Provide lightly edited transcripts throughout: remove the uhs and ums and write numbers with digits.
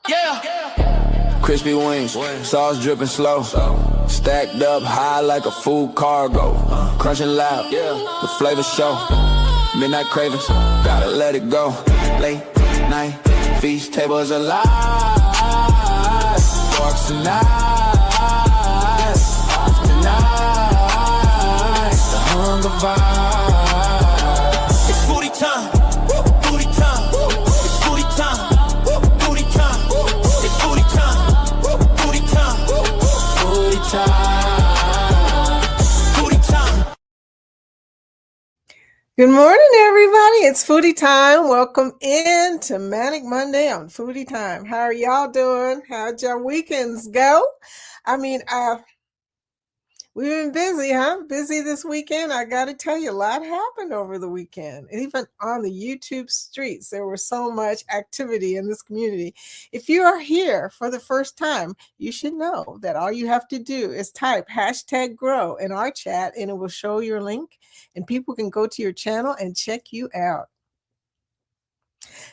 Yeah. Crispy wings, sauce dripping slow. Stacked up high like a food cargo. Crunching loud, the flavor show. Midnight cravings, gotta let it go. Late night, feast tables alive. Forks and knives, tonight, the hunger vibe. It's foodie time, foodie time. It's foodie time, foodie time. It's foodie time, foodie time, foodie time, foodie time. Good morning, everybody. It's Foodie Time. Welcome in to Manic Monday on Foodie Time. How are y'all doing? How'd your weekends go? We've been busy, huh? Busy this weekend. I got to tell you, a lot happened over the weekend. Even on the YouTube streets, there was so much activity in this community. If you are here for the first time, you should know that all you have to do is type #grow in our chat and it will show your link and people can go to your channel and check you out.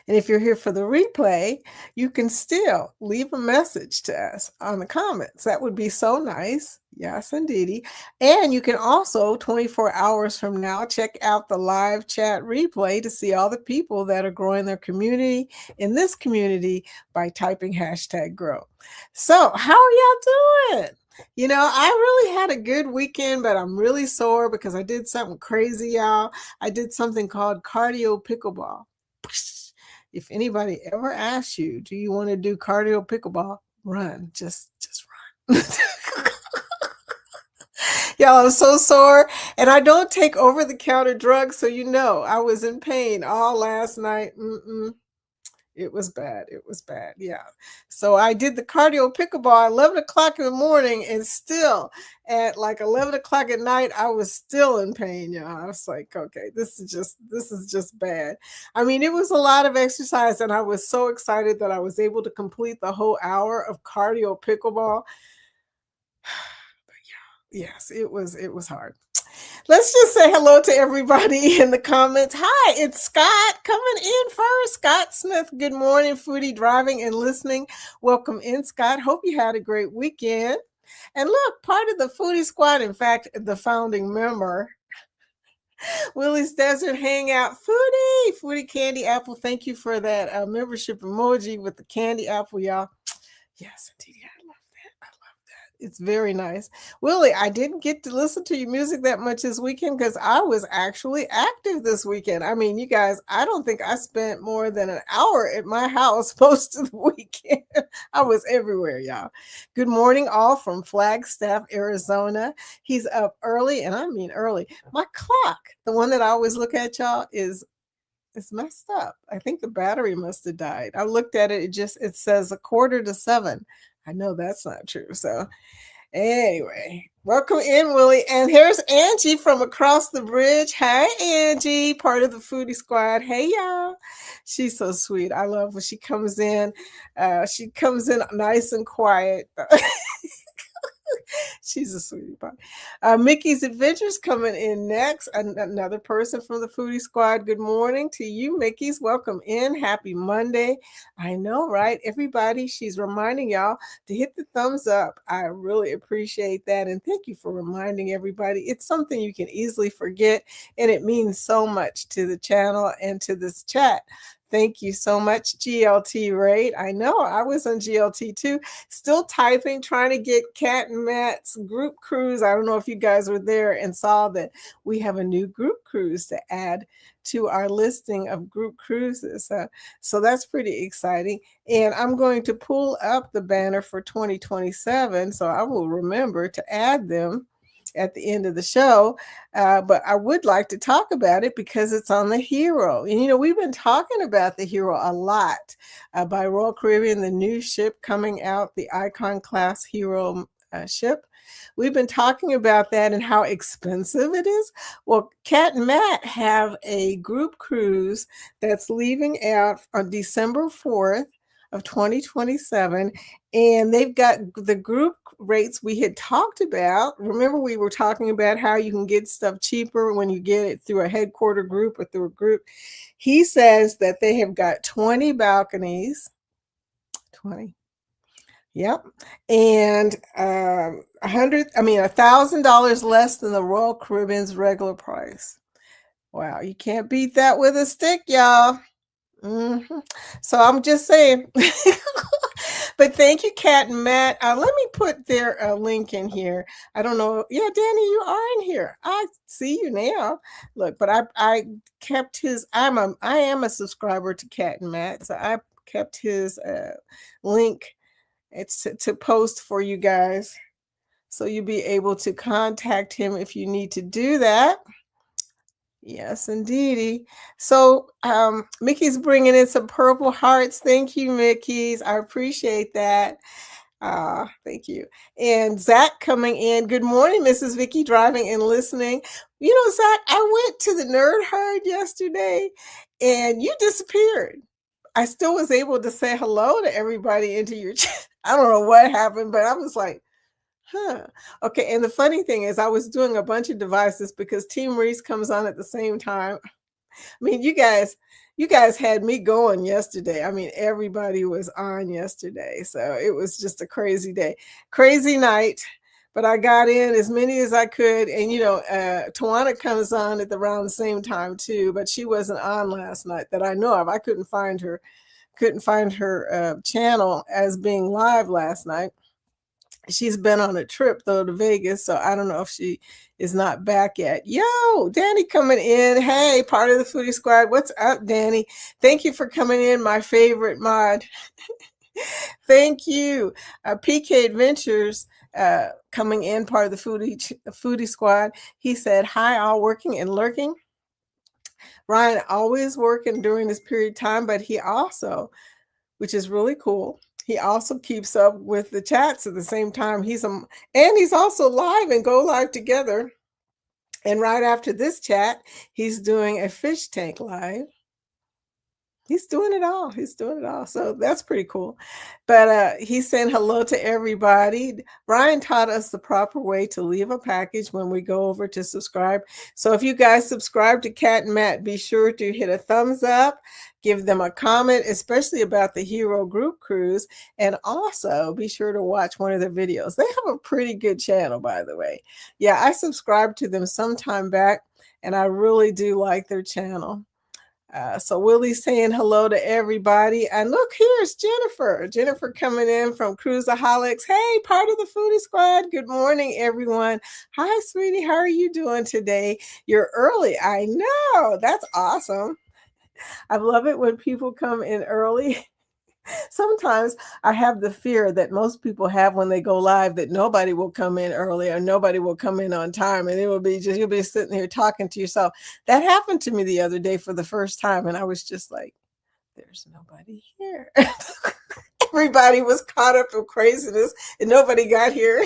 And if you're here for the replay, you can still leave a message to us on the comments. That would be so nice. Yes, indeedy. And you can also, 24 hours from now, check out the live chat replay to see all the people that are growing their community in this community by typing #grow. So how are y'all doing? You know, I really had a good weekend, but I'm really sore because I did something crazy, y'all. I did something called cardio pickleball. If anybody ever asks you, do you want to do cardio pickleball? Run, just run. Y'all, I'm so sore, and I don't take over-the-counter drugs, so you know I was in pain all last night. It was bad. It was bad. Yeah. So I did the cardio pickleball at 11 o'clock in the morning, and still at like 11 o'clock at night, I was still in pain. Yeah. I was like, okay, this is just bad. I mean, it was a lot of exercise, and I was so excited that I was able to complete the whole hour of cardio pickleball. But yeah, yes, it was hard. Let's just say hello to everybody in the comments. Hi, it's Scott coming in first. Scott Smith, good morning, foodie driving and listening. Welcome in, Scott. Hope you had a great weekend. And look, part of the foodie squad, in fact, the founding member, Willie's Desert Hangout, foodie candy apple. Thank you for that membership emoji with the candy apple, y'all. Yes, indeed. It's very nice. Willie, I didn't get to listen to your music that much this weekend because I was actually active this weekend. I mean, you guys, I don't think I spent more than an hour at my house most of the weekend. I was everywhere, y'all. Good morning, all from Flagstaff, Arizona. He's up early, and I mean early. My clock, the one that I always look at, y'all, it's messed up. I think the battery must have died. I looked at it, it says 6:45. I know that's not true. So anyway, welcome in, Willie. And here's Angie from across the bridge. Hi, Angie, part of the foodie squad. Hey, y'all. She's so sweet. I love when she comes in. She comes in nice and quiet. She's a sweetie pie. Mickey's Adventures coming in next. Another person from the Foodie Squad. Good morning to you, Mickey's. Welcome in. Happy Monday. I know, right? Everybody, she's reminding y'all to hit the thumbs up. I really appreciate that. And thank you for reminding everybody. It's something you can easily forget, and it means so much to the channel and to this chat. Thank you so much, GLT Raid. I know I was on GLT too. Still typing, trying to get Kat and Matt's group cruise. I don't know if you guys were there and saw that we have a new group cruise to add to our listing of group cruises. So that's pretty exciting. And I'm going to pull up the banner for 2027. So I will remember to add them at the end of the show, but I would like to talk about it because it's on the Hero. And, you know, we've been talking about the Hero a lot by Royal Caribbean, the new ship coming out, the Icon Class Hero ship. We've been talking about that and how expensive it is. Well, Kat and Matt have a group cruise that's leaving out on December 4th of 2027, and they've got the group rates we had talked about. Remember, we were talking about how you can get stuff cheaper when you get it through a headquarter group or through a group. He says that they have got 20 balconies, 20. Yep. And $1,000 less than the Royal Caribbean's regular price. Wow, you can't beat that with a stick, y'all. So I'm just saying. But thank you, Kat and Matt. Let me put their link in here. I don't know. Yeah, Danny, you are in here. I see you now. Look, but I kept his. I am a subscriber to Kat and Matt, so I kept his link. It's to post for you guys, so you'll be able to contact him if you need to do that. Yes, indeedy. So, Mickey's bringing in some purple hearts. Thank you, Mickey's. I appreciate that. Thank you. And Zach coming in. Good morning, Mrs. Vicky, driving and listening. You know, Zach, I went to the Nerd Herd yesterday, and you disappeared. I still was able to say hello to everybody into your chat. I don't know what happened, but I was like, huh. Okay, and the funny thing is I was doing a bunch of devices because Team Reese comes on at the same time. I mean, you guys had me going yesterday. I mean, everybody was on yesterday. So it was just a crazy day, crazy night. But I got in as many as I could. And, you know, Tawana comes on at around the same time, too. But she wasn't on last night that I know of. I couldn't find her channel as being live last night. She's been on a trip, though, to Vegas, so I don't know if she is not back yet. Yo, Danny coming in. Hey, part of the Foodie Squad. What's up, Danny? Thank you for coming in, my favorite mod. Thank you. PK Adventures coming in, part of the Foodie Squad. He said, hi, all working and lurking. Ryan always working during this period of time, but he also, which is really cool, he also keeps up with the chats at the same time. He's also live and go live together. And right after this chat, he's doing a fish tank live. He's doing it all. So that's pretty cool. But he's saying hello to everybody. Ryan taught us the proper way to leave a package when we go over to subscribe. So if you guys subscribe to Kat and Matt, be sure to hit a thumbs up, give them a comment, especially about the Hero Group Cruise, and also be sure to watch one of their videos. They have a pretty good channel, by the way. Yeah, I subscribed to them some time back, and I really do like their channel. So Willie's saying hello to everybody. And look, here's Jennifer. Jennifer coming in from Cruiseaholics. Hey, part of the Foodie Squad. Good morning, everyone. Hi, sweetie. How are you doing today? You're early. I know. That's awesome. I love it when people come in early. Sometimes I have the fear that most people have when they go live that nobody will come in early or nobody will come in on time, and you'll be sitting here talking to yourself. That happened to me the other day for the first time, and I was just like, there's nobody here. Everybody was caught up in craziness and nobody got here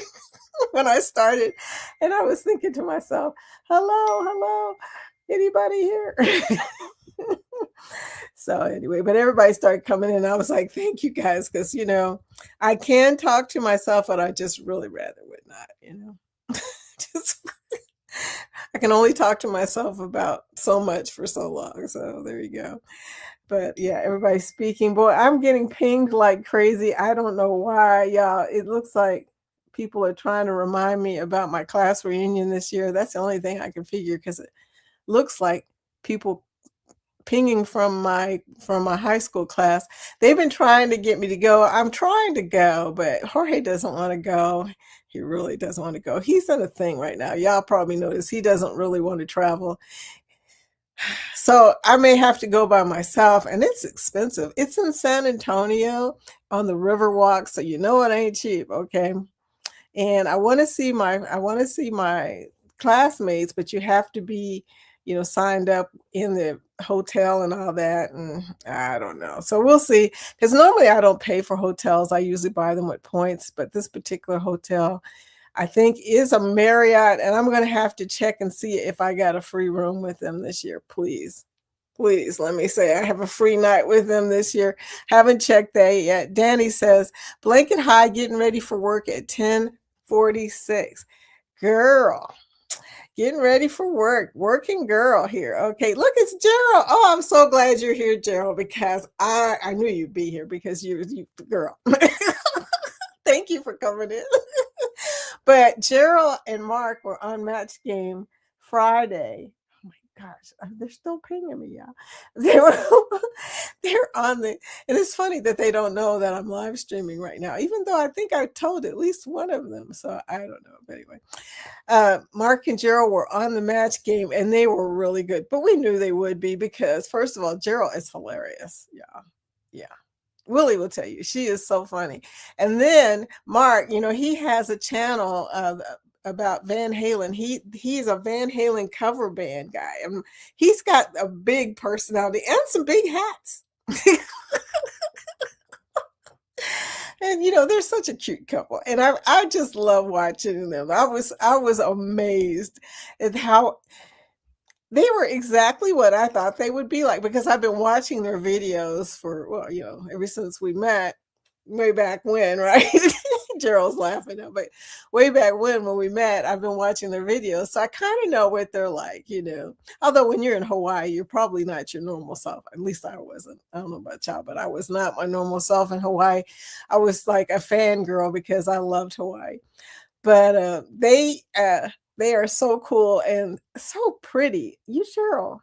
when I started. And I was thinking to myself, hello, anybody here? So anyway, but everybody started coming in. I was like, thank you guys, because, you know, I can talk to myself, but I just really rather would not, you know. I can only talk to myself about so much for so long. So there you go. But yeah, everybody's speaking. Boy, I'm getting pinged like crazy. I don't know why, y'all. It looks like people are trying to remind me about my class reunion this year. That's the only thing I can figure, because it looks like people pinging from my high school class. They've been trying to get me to go. I'm trying to go, but Jorge doesn't want to go. He really doesn't want to go. He's in a thing right now. Y'all probably noticed he doesn't really want to travel. So I may have to go by myself, and it's expensive. It's in San Antonio on the Riverwalk, so you know it ain't cheap, okay? And I want to see my classmates, but you have to be, you know, signed up in the hotel and all that. And I don't know. So we'll see. Because normally I don't pay for hotels. I usually buy them with points. But this particular hotel, I think, is a Marriott. And I'm going to have to check and see if I got a free room with them this year. Please let me say I have a free night with them this year. Haven't checked that yet. Danny says, blanket high, getting ready for work at 10:46. Girl. Getting ready for work. Working girl here. Okay, look, it's Gerald. Oh, I'm so glad you're here, Gerald, because I knew you'd be here because you girl. Thank you for coming in. But Gerald and Mark were on Match Game Friday. Oh my gosh, they're still pinging me, y'all. They were they're on the, and it's funny that they don't know that I'm live streaming right now, even though I think I told at least one of them. So I don't know. But anyway, Mark and Gerald were on the Match Game and they were really good. But we knew they would be because, first of all, Gerald is hilarious. Yeah. Yeah. Willie will tell you she is so funny. And then Mark, he has a channel about Van Halen. He's a Van Halen cover band guy. And he's got a big personality and some big hats. And they're such a cute couple. And I just love watching them. I was amazed at how they were exactly what I thought they would be like, because I've been watching their videos for, well, ever since we met way back when, right? Gerald's laughing now, but way back when we met, I've been watching their videos. So I kind of know what they're like, Although when you're in Hawaii, you're probably not your normal self. At least I wasn't. I don't know about y'all, but I was not my normal self in Hawaii. I was like a fangirl because I loved Hawaii. But they are so cool and so pretty. You, Cheryl,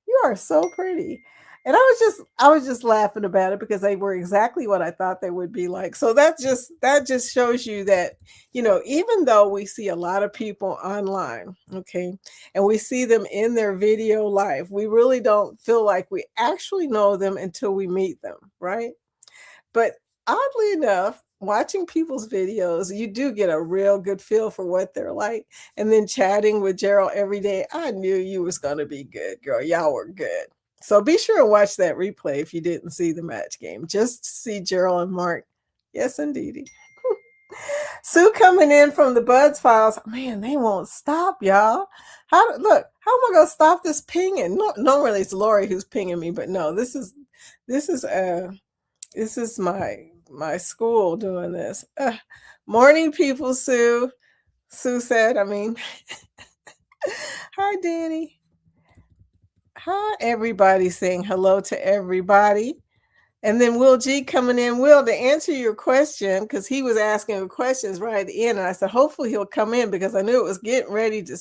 you are so pretty. And I was just laughing about it because they were exactly what I thought they would be like. So that just shows you that, even though we see a lot of people online, okay, and we see them in their video life, we really don't feel like we actually know them until we meet them, right? But oddly enough, watching people's videos, you do get a real good feel for what they're like. And then chatting with Gerald every day, I knew you was going to be good, girl. Y'all were good. So be sure to watch that replay if you didn't see the Match Game, just to see Gerald and Mark. Yes, indeedy. Sue coming in from the Buds Files. Man, they won't stop, y'all. How am I going to stop this pinging? No, normally it's Lori who's pinging me, but no, this is my school doing this. Morning, people, Sue. Sue said, hi, Danny. Hi, everybody, saying hello to everybody. And then Will G coming in. Will, to answer your question, because he was asking questions right at the end, and I said, hopefully he'll come in because I knew it was getting ready to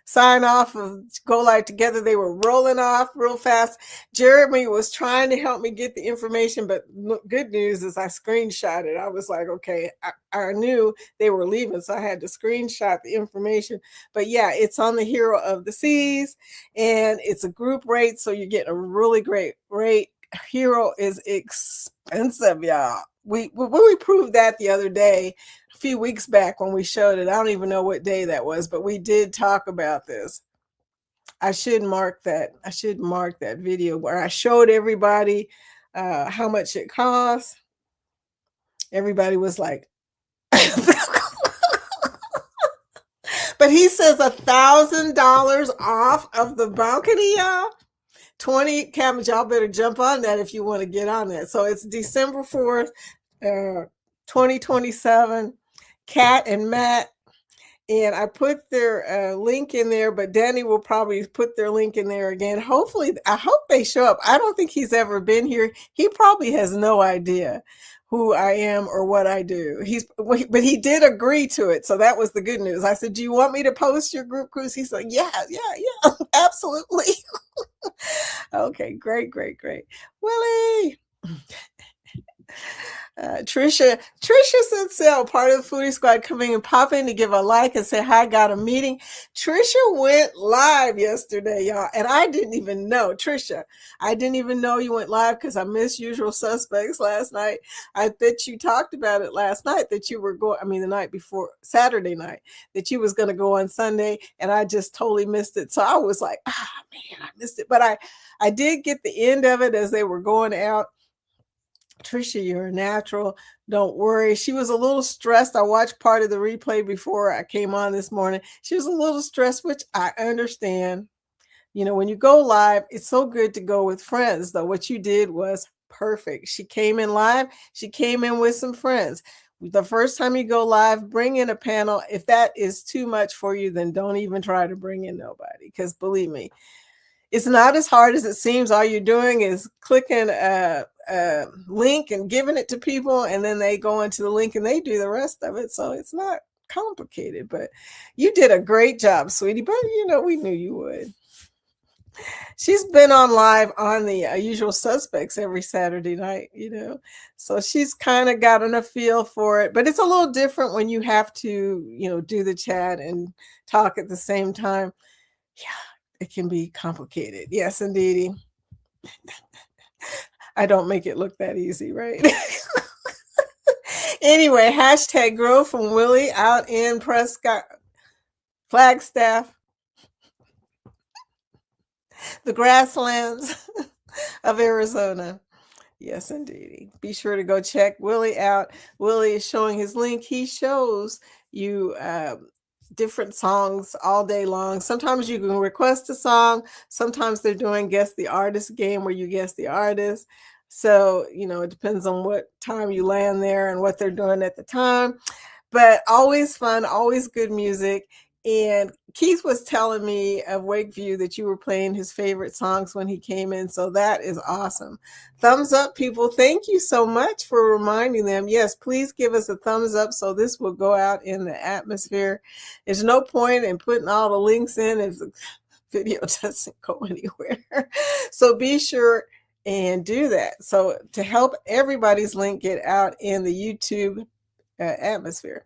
sign off of Go Live Together. They were rolling off real fast. Jeremy was trying to help me get the information, but good news is I screenshot it. I was like, okay, I knew they were leaving, so I had to screenshot the information. But yeah, it's on the Hero of the Seas, and it's a group rate, so you're getting a really great rate. Hero is expensive, y'all. We proved that the other day, a few weeks back when we showed it. I don't even know what day that was, but we did talk about this. I should mark that video where I showed everybody how much it costs. Everybody was like, but he says $1,000 off of the balcony, y'all. 20 cabins, y'all better jump on that if you want to get on that. So it's December 4th, 2027, Kat and Matt. And I put their link in there, but Danny will probably put their link in there again. Hopefully, I hope they show up. I don't think he's ever been here. He probably has no idea who I am or what I do. But he did agree to it. So that was the good news. I said, do you want me to post your group cruise? He's like, yeah, absolutely. Okay, great. Willie. Trisha said, "Sell part of the Foodie Squad coming and pop in to give a like and say hi. Got a meeting." Trisha went live yesterday, y'all, and I didn't even know. Trisha, I didn't even know you went live because I missed Usual Suspects last night. I bet you talked about it last night that you were going. The night before, Saturday night, that you was going to go on Sunday, and I just totally missed it. So I was like, man, I missed it. But I did get the end of it as they were going out. Trisha, you're a natural. Don't worry. She was a little stressed. I watched part of the replay before I came on this morning. She was a little stressed, which I understand. When you go live, it's so good to go with friends, though. What you did was perfect. She came in live. She came in with some friends. The first time you go live, bring in a panel. If that is too much for you, then don't even try to bring in nobody, because believe me, it's not as hard as it seems. All you're doing is clicking a link and giving it to people, and then they go into the link and they do the rest of it. So it's not complicated, but you did a great job, sweetie. But we knew you would. She's been on live on the Usual Suspects every Saturday night, so she's kind of gotten a feel for it. But it's a little different when you have to, do the chat and talk at the same time. Yeah, it can be complicated. Yes, indeedy. I don't make it look that easy, right? Anyway, hashtag grow from Willie out in Prescott, Flagstaff, the grasslands of Arizona. Yes, indeed. Be sure to go check Willie out. Willie is showing his link. He shows you different songs all day long. Sometimes you can request a song. Sometimes they're doing Guess the Artist game where you guess the artist. So, it depends on what time you land there and what they're doing at the time. But always fun, always good music. And Keith was telling me of Wakeview that you were playing his favorite songs when he came in. So that is awesome. Thumbs up, people. Thank you so much for reminding them. Yes, please give us a thumbs up so this will go out in the atmosphere. There's no point in putting all the links in if the video doesn't go anywhere. So be sure and do that. So to help everybody's link get out in the YouTube atmosphere,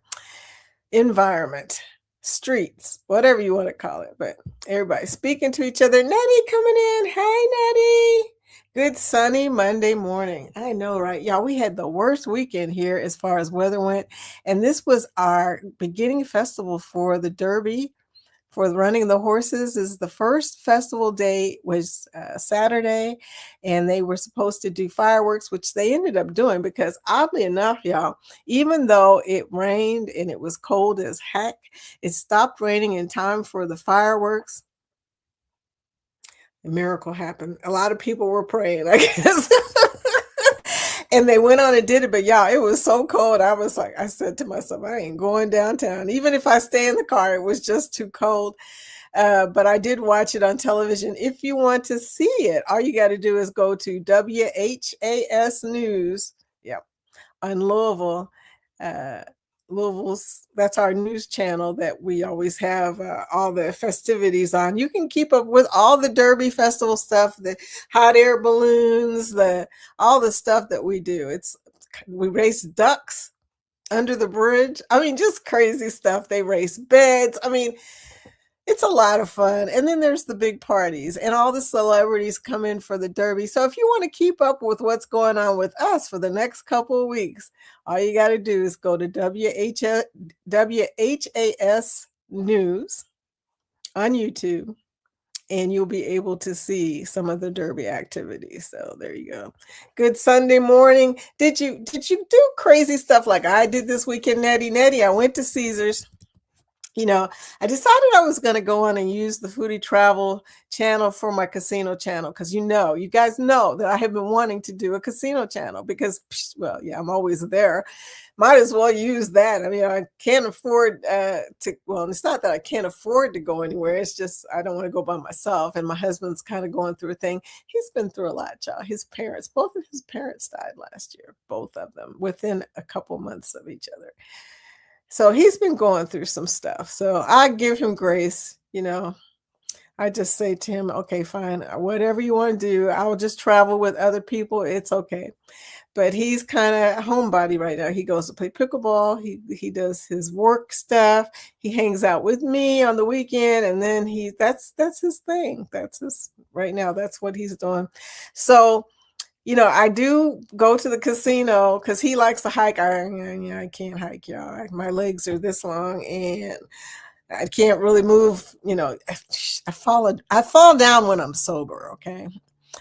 environment, streets, whatever you want to call it, but everybody speaking to each other. Nettie coming in. Hey, Nettie. Good sunny Monday morning. I know, right? Y'all, we had the worst weekend here as far as weather went. And this was our beginning festival for the Derby. For running the horses is the first festival day was Saturday, and they were supposed to do fireworks, which they ended up doing because oddly enough, y'all, even though it rained and it was cold as heck, it stopped raining in time for the fireworks. A miracle happened. A lot of people were praying, I guess. And they went on and did it, but y'all, it was so cold. I said to myself, I ain't going downtown. Even if I stay in the car, it was just too cold. But I did watch it on television. If you want to see it, all you got to do is go to WHAS News. Yep, on Louisville. Louisville's, that's our news channel that we always have all the festivities on. You can keep up with all the Derby Festival stuff, the hot air balloons, all the stuff that we do. We race ducks under the bridge. I mean, just crazy stuff. They race beds. I mean, it's a lot of fun. And then there's the big parties and all the celebrities come in for the Derby. So if you want to keep up with what's going on with us for the next couple of weeks, all you got to do is go to WHAS News on YouTube, and you'll be able to see some of the Derby activities. So there you go. Good Sunday morning. Did you do crazy stuff like I did this weekend, Nettie? I went to Caesars. I decided I was going to go on and use the Foodie Travel channel for my casino channel because you guys know that I have been wanting to do a casino channel because, well, yeah, I'm always there. Might as well use that. I mean, I can't afford well, it's not that I can't afford to go anywhere. It's just I don't want to go by myself. And my husband's kind of going through a thing. He's been through a lot, y'all. Both of his parents died last year, both of them, within a couple months of each other. So he's been going through some stuff. So I give him grace, I just say to him, okay, fine, whatever you want to do, I'll just travel with other people. It's okay. But he's kind of homebody right now. He goes to play pickleball. He does his work stuff. He hangs out with me on the weekend. And then that's his thing. Right now, that's what he's doing. So I do go to the casino because he likes to hike. I can't hike, y'all. My legs are this long and I can't really move. I fall down when I'm sober, okay?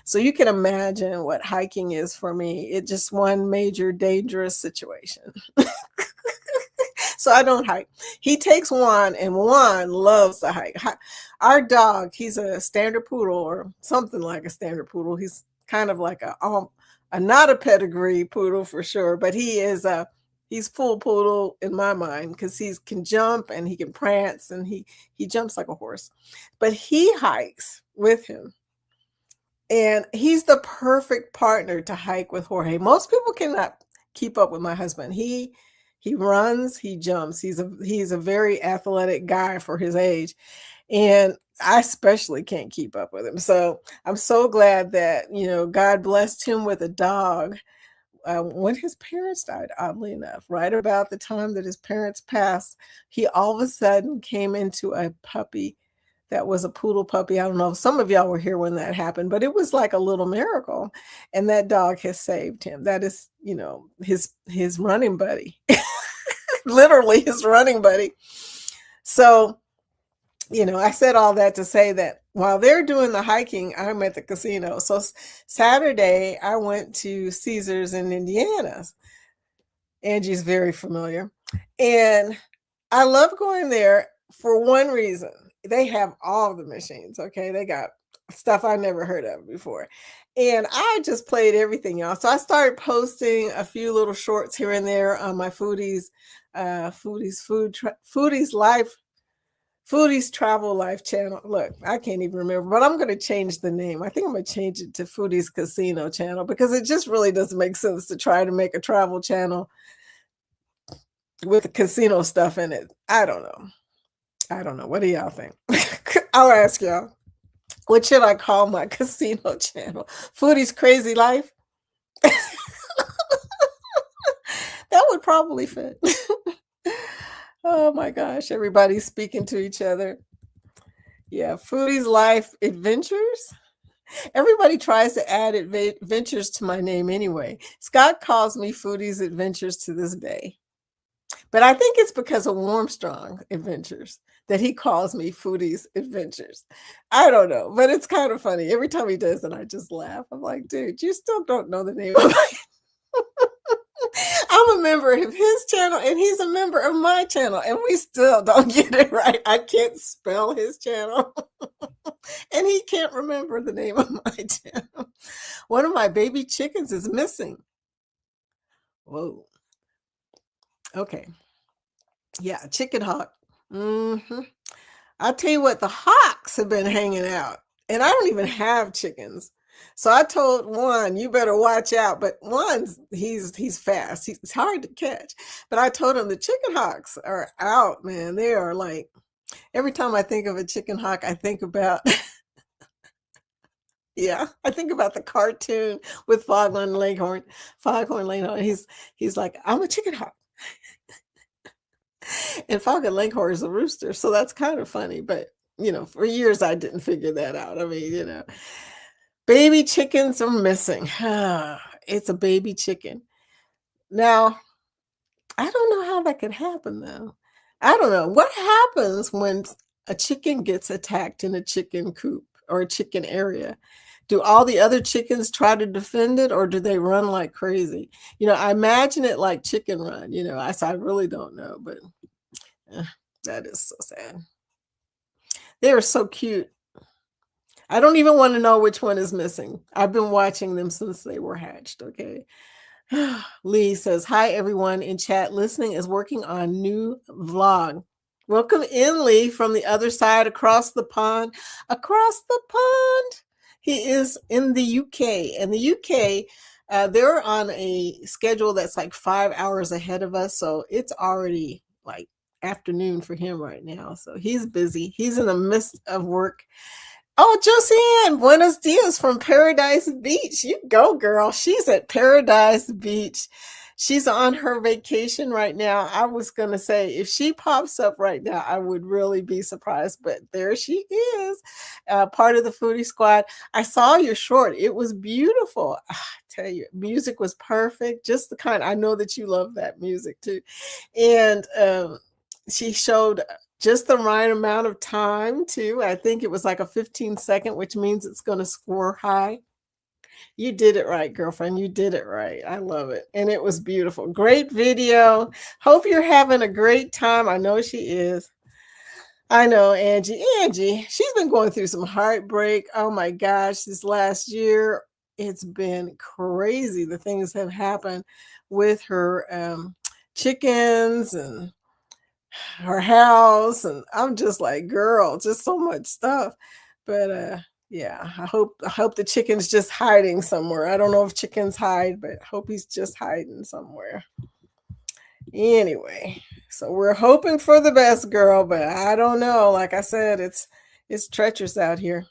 So you can imagine what hiking is for me. It's just one major dangerous situation. So I don't hike. He takes Juan, and Juan loves to hike. Our dog, he's a standard poodle or something like a standard poodle. He's kind of like a not a pedigree poodle for sure, but he is He's full poodle in my mind because he can jump and he can prance and he jumps like a horse. But he hikes with him. And he's the perfect partner to hike with Jorge. Most people cannot keep up with my husband. He runs, he jumps. He's a very athletic guy for his age. And I especially can't keep up with him. So I'm so glad that, God blessed him with a dog when his parents died, oddly enough. Right about the time that his parents passed, he all of a sudden came into a puppy that was a poodle puppy. I don't know if some of y'all were here when that happened, but it was like a little miracle. And that dog has saved him. That is, his running buddy. Literally his running buddy. So, I said all that to say that while they're doing the hiking, I'm at the casino. So Saturday, I went to Caesars in Indiana. Angie's very familiar. And I love going there for one reason. They have all the machines, okay? They got stuff I never heard of before. And I just played everything, y'all. So I started posting a few little shorts here and there on my Foodies Travel Life channel. Look, I can't even remember, but I'm going to change the name. I think I'm going to change it to Foodies Casino channel because it just really doesn't make sense to try to make a travel channel with casino stuff in it. I don't know. What do y'all think? I'll ask y'all. What should I call my casino channel? Foodie's Crazy Life? That would probably fit. Oh my gosh, everybody's speaking to each other. Yeah, Foodie's Life Adventures. Everybody tries to add adventures to my name anyway. Scott calls me Foodie's Adventures to this day. But I think it's because of Warmstrong Adventures that he calls me Foodie's Adventures. I don't know, but it's kind of funny. Every time he does it, I just laugh. I'm like, dude, you still don't know the name of my I'm a member of his channel and he's a member of my channel and we still don't get it right. I can't spell his channel and he can't remember the name of my channel. One of my baby chickens is missing. Whoa. Okay. Yeah, chicken hawk. I'll tell you what, the hawks have been hanging out and I don't even have chickens. So I told one, you better watch out. But one's he's fast. He's hard to catch. But I told him the chicken hawks are out, man. They are like, every time I think of a chicken hawk, I think about I think about the cartoon with Foghorn Leghorn. He's like, I'm a chicken hawk. And Foghorn Leghorn is a rooster. So that's kind of funny. But, for years I didn't figure that out. I mean, baby chickens are missing. It's a baby chicken. Now, I don't know how that could happen, though. I don't know. What happens when a chicken gets attacked in a chicken coop or a chicken area? Do all the other chickens try to defend it or do they run like crazy? I imagine it like Chicken Run. I really don't know, but that is so sad. They are so cute. I don't even want to know which one is missing. I've been watching them since they were hatched, okay? Lee says, hi, everyone in chat. Listening is working on new vlog. Welcome in, Lee, from the other side, across the pond. Across the pond. He is in the UK. And the UK, they're on a schedule that's like 5 hours ahead of us. So it's already like afternoon for him right now. So he's busy. He's in the midst of work. Oh, Josiane, buenos dias from Paradise Beach. You go, girl. She's at Paradise Beach. She's on her vacation right now. I was going to say, if she pops up right now, I would really be surprised. But there she is, part of the Foodie Squad. I saw your short. It was beautiful. I tell you, music was perfect. Just the kind. I know that you love that music too. And she showed just the right amount of time too. I think it was like a 15-second, which means it's going to score high. You did it right, girlfriend. You did it right. I love it. And it was beautiful. Great video. Hope you're having a great time. I know she is. I know Angie. Angie, she's been going through some heartbreak. Oh my gosh, this last year, it's been crazy. The things have happened with her chickens and her house, and I'm just like, girl, just so much stuff. But yeah, I hope the chicken's just hiding somewhere. I don't know if chickens hide, but I hope he's just hiding somewhere. Anyway, so we're hoping for the best, girl, but I don't know. Like I said, it's treacherous out here.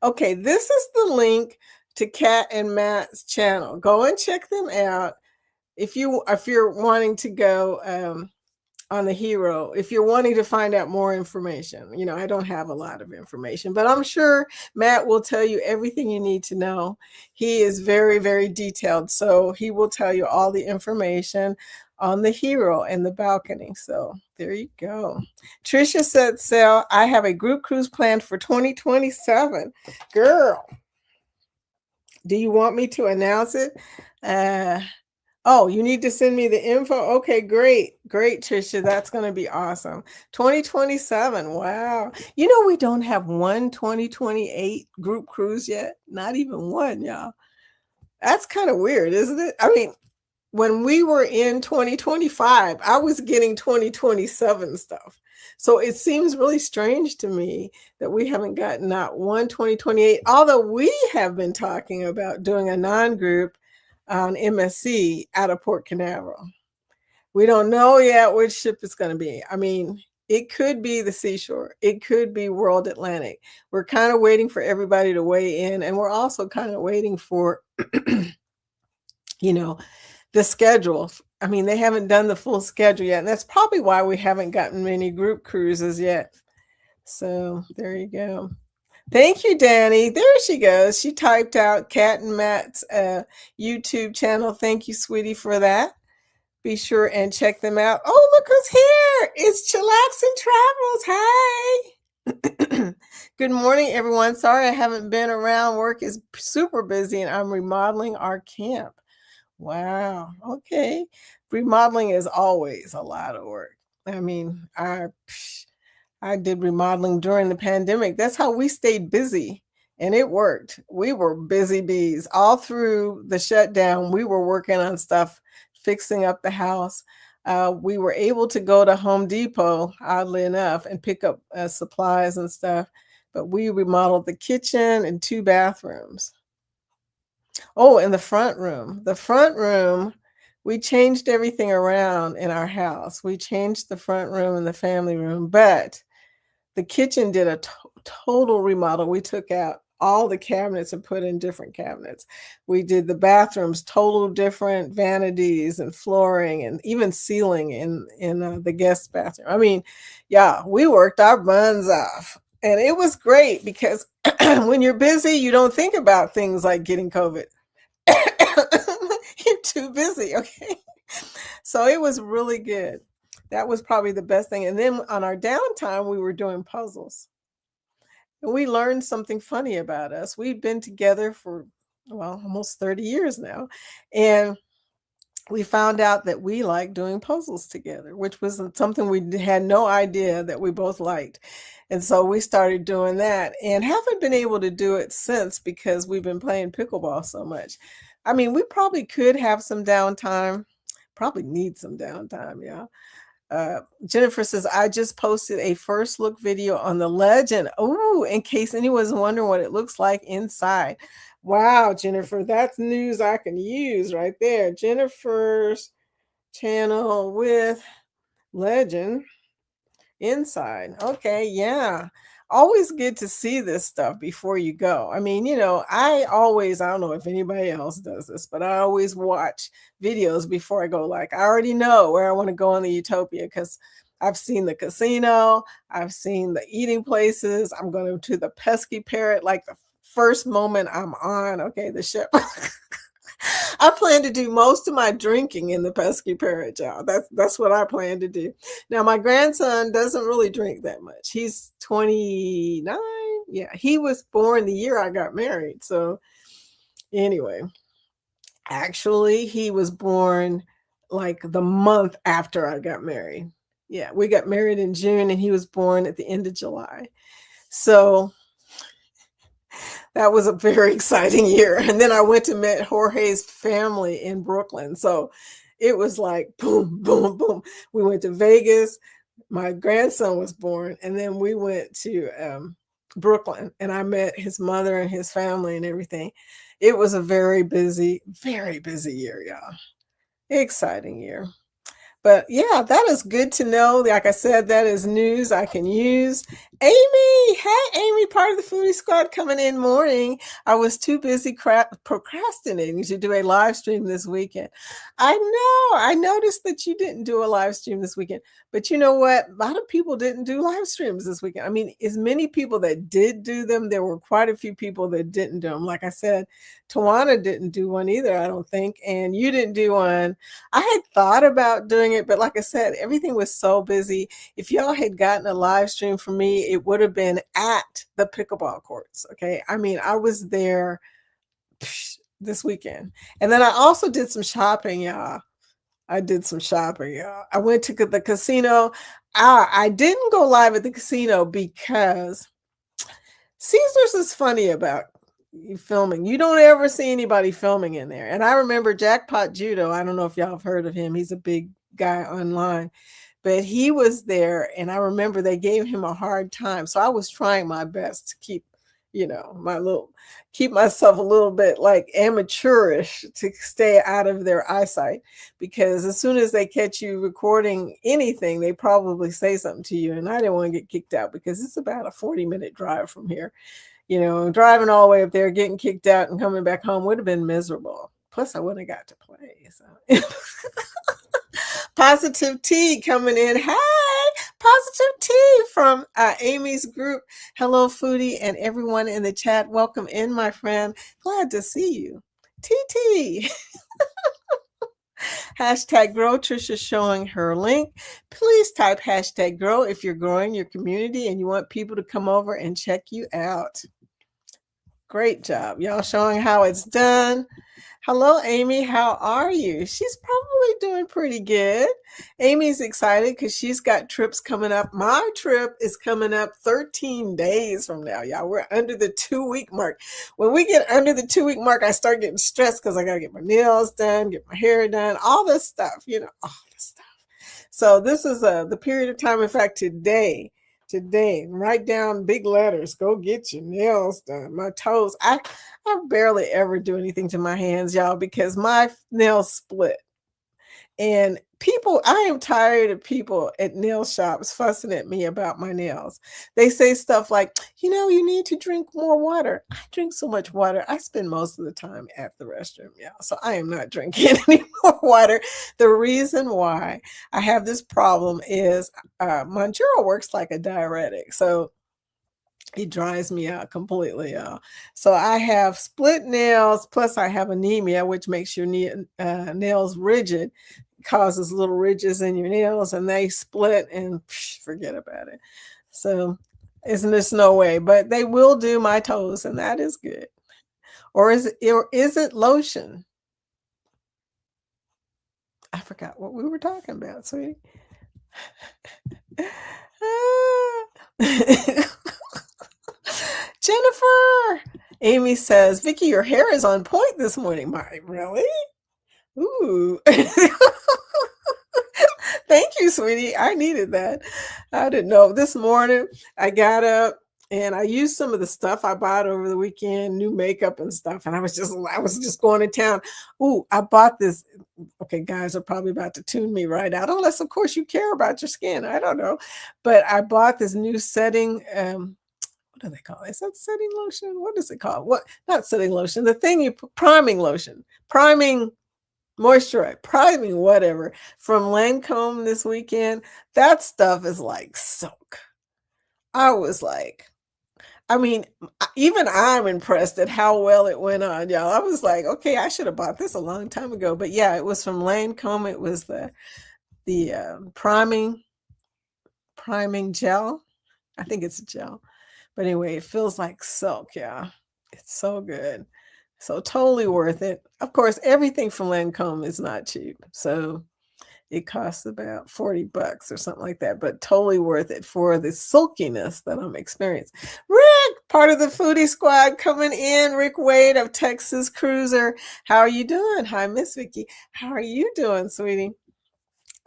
Okay, this is the link to Kat and Matt's channel. Go and check them out if you're wanting to go on the hero. If you're wanting to find out more information, I don't have a lot of information, but I'm sure Matt will tell you everything you need to know. He is very, very detailed, so he will tell you all the information on the hero and the balcony. So there you go. Trisha said, Sal, I have a group cruise planned for 2027. Girl, do you want me to announce it? Oh, you need to send me the info? Okay, great. Great, Trisha. That's going to be awesome. 2027. Wow. We don't have one 2028 group cruise yet. Not even one, y'all. That's kind of weird, isn't it? I mean, when we were in 2025, I was getting 2027 stuff. So it seems really strange to me that we haven't gotten not one 2028, although we have been talking about doing a non-group on MSC out of Port Canaveral. We don't know yet which ship it's going to be. I mean, it could be the Seashore. It could be World Atlantic. We're kind of waiting for everybody to weigh in, and we're also kind of waiting for, the schedule. I mean, they haven't done the full schedule yet, and that's probably why we haven't gotten many group cruises yet. So there you go. Thank you, Danny. There she goes. She typed out Kat and Matt's YouTube channel. Thank you, sweetie, for that. Be sure and check them out. Oh, look who's here. It's Chillax and Travels. Hi. Good morning, everyone. Sorry I haven't been around. Work is super busy, and I'm remodeling our camp. Wow. Okay. Remodeling is always a lot of work. I mean, I did remodeling during the pandemic. That's how we stayed busy, and it worked. We were busy bees all through the shutdown. We were working on stuff, fixing up the house. We were able to go to Home Depot, oddly enough, and pick up supplies and stuff. But we remodeled the kitchen and 2 bathrooms. Oh, and the front room. The front room, we changed everything around in our house. We changed the front room and the family room, but the kitchen did a total remodel. We took out all the cabinets and put in different cabinets. We did the bathrooms, total different vanities and flooring and even ceiling in the guest bathroom. I mean, yeah, we worked our buns off. And it was great because when you're busy, you don't think about things like getting COVID. You're too busy, okay? So it was really good. That was probably the best thing. And then on our downtime, we were doing puzzles. And we learned something funny about us. We've been together for, almost 30 years now. And we found out that we like doing puzzles together, which was something we had no idea that we both liked. And so we started doing that and haven't been able to do it since because we've been playing pickleball so much. I mean, we probably could have some downtime, probably need some downtime, yeah. Jennifer says, I just posted a first look video on the Legend. Oh, in case anyone's wondering what it looks like inside. Wow, Jennifer, that's news I can use right there. Jennifer's channel with Legend inside. Okay, yeah. Always good to see this stuff before you go. I mean, I don't know if anybody else does this, but I always watch videos before I go. Like, I already know where I want to go on the Utopia because I've seen the casino, I've seen the eating places. I'm going to the Pesky Parrot, like the first moment I'm on, okay, the ship. I plan to do most of my drinking in the Pesky Parrot, y'all. That's what I plan to do. Now, my grandson doesn't really drink that much. He's 29. Yeah, he was born the year I got married. So anyway, actually, he was born like the month after I got married. Yeah, we got married in June and he was born at the end of July. So that was a very exciting year. And then I went to meet Jorge's family in Brooklyn. So it was like boom, boom, boom. We went to Vegas. My grandson was born, and then we went to Brooklyn, and I met his mother and his family and everything. It was a very busy year, y'all. Exciting year. But yeah, that is good to know. Like I said, that is news I can use. Amy, hey, Amy, part of the Foodie Squad coming in morning. I was too busy procrastinating to do a live stream this weekend. I know. I noticed that you didn't do a live stream this weekend. But you know what? A lot of people didn't do live streams this weekend. I mean, as many people that did do them, there were quite a few people that didn't do them. Like I said, Tawana didn't do one either, I don't think. And you didn't do one. I had thought about doing it, but like I said, everything was so busy. If y'all had gotten a live stream from me, it would have been at the pickleball courts. Okay. I mean, I was there this weekend. And then I also did some shopping, y'all. I did some shopping, y'all. I went to the casino. I didn't go live at the casino because Caesars is funny about filming. You don't ever see anybody filming in there. And I remember Jackpot Judo. I don't know if y'all have heard of him. He's a big guy online, but he was there. And I remember they gave him a hard time. So I was trying my best to keep, keep myself a little bit like amateurish to stay out of their eyesight, because as soon as they catch you recording anything, they probably say something to you. And I didn't want to get kicked out because it's about a 40-minute drive from here. Driving all the way up there, getting kicked out and coming back home would have been miserable. Plus, I wouldn't have got to play. So. Positive T coming in. Hey, Positive T from Amy's group. Hello, Foodie, and everyone in the chat. Welcome in, my friend. Glad to see you. TT. Hashtag grow. Trisha's showing her link. Please type hashtag grow if you're growing your community and you want people to come over and check you out. Great job. Y'all showing how it's done. Hello, Amy. How are you? She's probably doing pretty good. Amy's excited because she's got trips coming up. My trip is coming up 13 days from now, y'all. We're under the 2-week mark. When we get under the 2-week mark, I start getting stressed because I got to get my nails done, get my hair done, all this stuff, all this stuff. So this is the period of time. In fact, today, write down big letters, go get your nails done. My toes, I barely ever do anything to my hands, y'all, because my nails split. And I am tired of people at nail shops fussing at me about my nails. They say stuff like, you need to drink more water. I drink so much water. I spend most of the time at the restroom, y'all. So I am not drinking any more water. The reason why I have this problem is Mounjaro works like a diuretic. So it dries me out completely, y'all. So I have split nails, plus I have anemia, which makes your nails rigid, causes little ridges in your nails, and they split and forget about it. So there's no way, but they will do my toes, and that is good. Or is it lotion? I forgot what we were talking about, sweetie. Jennifer. Amy says, Vicky, your hair is on point this morning. Really? Ooh. Thank you, sweetie. I needed that. I didn't know. This morning I got up and I used some of the stuff I bought over the weekend, new makeup and stuff. And I was just going to town. Ooh, I bought this. Okay, guys are probably about to tune me right out, unless of course you care about your skin. I don't know. But I bought this new setting. What do they call it? Is that setting lotion? What is it called? What? Not setting lotion. The thing you put, priming lotion, priming moisturize, priming, whatever, from Lancome this weekend. That stuff is like silk. I was like, even I'm impressed at how well it went on, y'all. I was like, okay, I should have bought this a long time ago. But yeah, it was from Lancome. It was the priming gel. I think it's a gel. But anyway, it feels like silk, yeah. It's so good. So totally worth it. Of course, everything from Lancome is not cheap. So it costs about $40 or something like that, but totally worth it for the silkiness that I'm experiencing. Rick, Part of the Foodie Squad coming in. Rick Wade of Texas Cruiser. How are you doing? Hi, Miss Vicky. How are you doing, sweetie?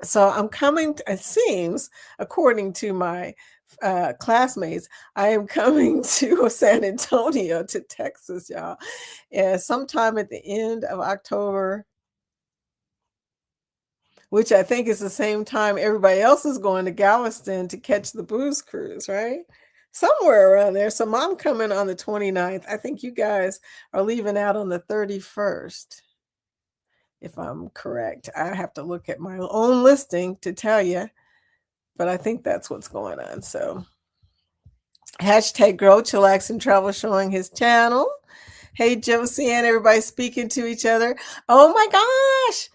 So I'm coming, it seems, according to my classmates, I am coming to San Antonio, to Texas, y'all. Yeah, sometime at the end of October, which I think is the same time everybody else is going to Galveston to catch the booze cruise, right? Somewhere around there. So I'm coming on the 29th. I think you guys are leaving out on the 31st, if I'm correct. I have to look at my own listing to tell you, but I think that's what's going on. So hashtag Grow Chillax and Travel showing his channel. Hey, Josie and everybody speaking to each other. Oh my gosh.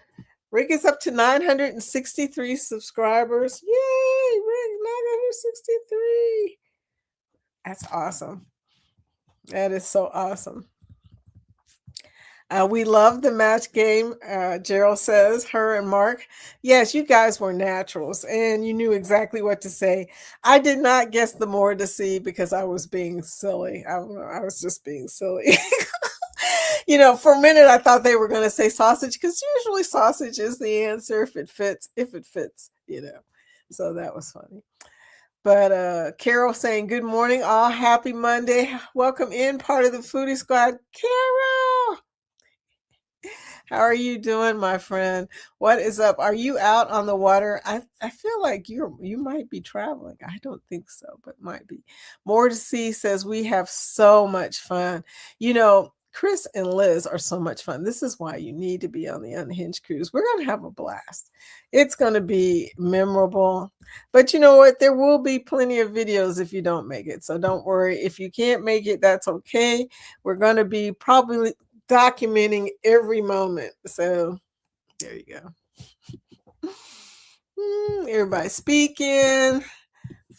Rick is up to 963 subscribers. Yay, Rick, 963. That's awesome. That is so awesome. We love the match game, Gerald says, her and Mark. Yes, you guys were naturals and you knew exactly what to say. I did not guess the more to see because I was being silly. I don't know, I was just being silly. You know, for a minute I thought they were going to say sausage because usually sausage is the answer if it fits, you know. So that was funny. But Carol saying, good morning, all. Happy Monday. Welcome in, part of the Foodie Squad. Carol! How are you doing, my friend? What is up? Are you out on the water? I feel like you might be traveling. I don't think so, but might be. More to see says we have so much fun. You know, Chris and Liz are so much fun. This is why you need to be on the Unhinged Cruise. We're going to have a blast. It's going to be memorable. But you know what? There will be plenty of videos if you don't make it. So don't worry. If you can't make it, that's okay. We're going to be probably documenting every moment. So there you go. Everybody speaking.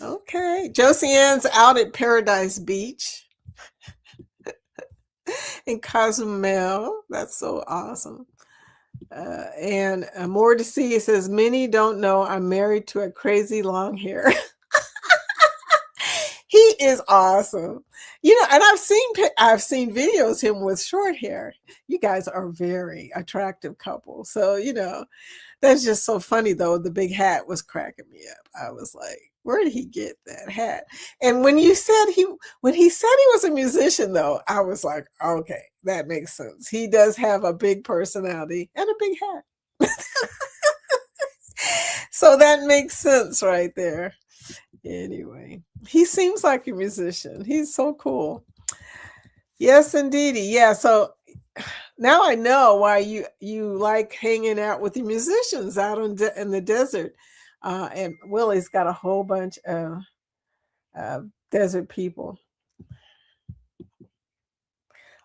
Okay. Josie Ann's out at Paradise Beach in Cozumel. That's so awesome. And more to see. It says, many don't know I'm married to a crazy long hair. He is awesome. You know, and I've seen videos him with short hair. You guys are a very attractive couple. So, you know, that's just so funny though. The big hat was cracking me up. I was like, where did he get that hat? And when he said he was a musician though, I was like, okay, that makes sense. He does have a big personality and a big hat. So that makes sense right there. Anyway, he seems like a musician. He's so cool. Yes, indeedy. Yeah. So now I know why you like hanging out with the musicians out in the desert. And Willie's got a whole bunch of desert people.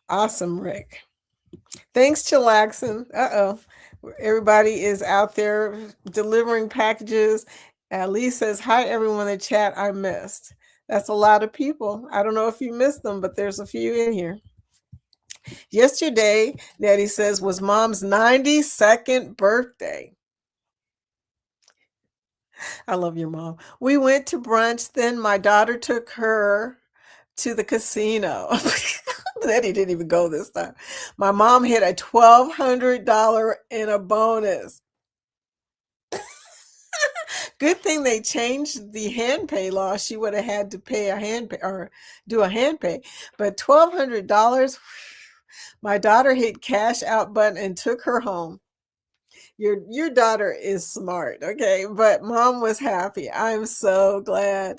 Awesome, Rick. Thanks, Chillaxin. Uh-oh. Everybody is out there delivering packages. Lee says, hi, everyone in the chat. I missed. That's a lot of people. I don't know if you missed them, but there's a few in here. Yesterday, Nettie says, was Mom's 92nd birthday. I love your mom. We went to brunch. Then my daughter took her to the casino. Nettie didn't even go this time. My mom hit a $1,200 in a bonus. Good thing they changed the hand pay law. She would have had to pay a hand pay or do a hand pay. But $1,200, my daughter hit cash out button and took her home. Your daughter is smart, okay? But mom was happy. I'm so glad.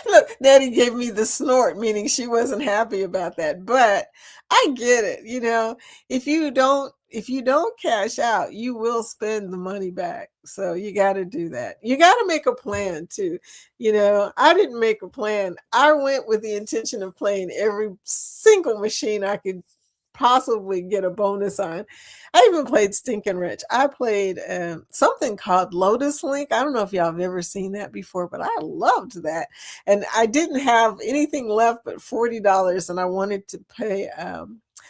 Look, Nettie gave me the snort, meaning she wasn't happy about that. But I get it. You know, if you don't cash out, you will spend the money back. So you got to do that. You got to make a plan too. You know, I didn't make a plan. I went with the intention of playing every single machine I could possibly get a bonus on. I even played Stinking Rich. I played something called Lotus Link. I don't know if y'all have ever seen that before, but I loved that. And I didn't have anything left but $40, and I wanted to pay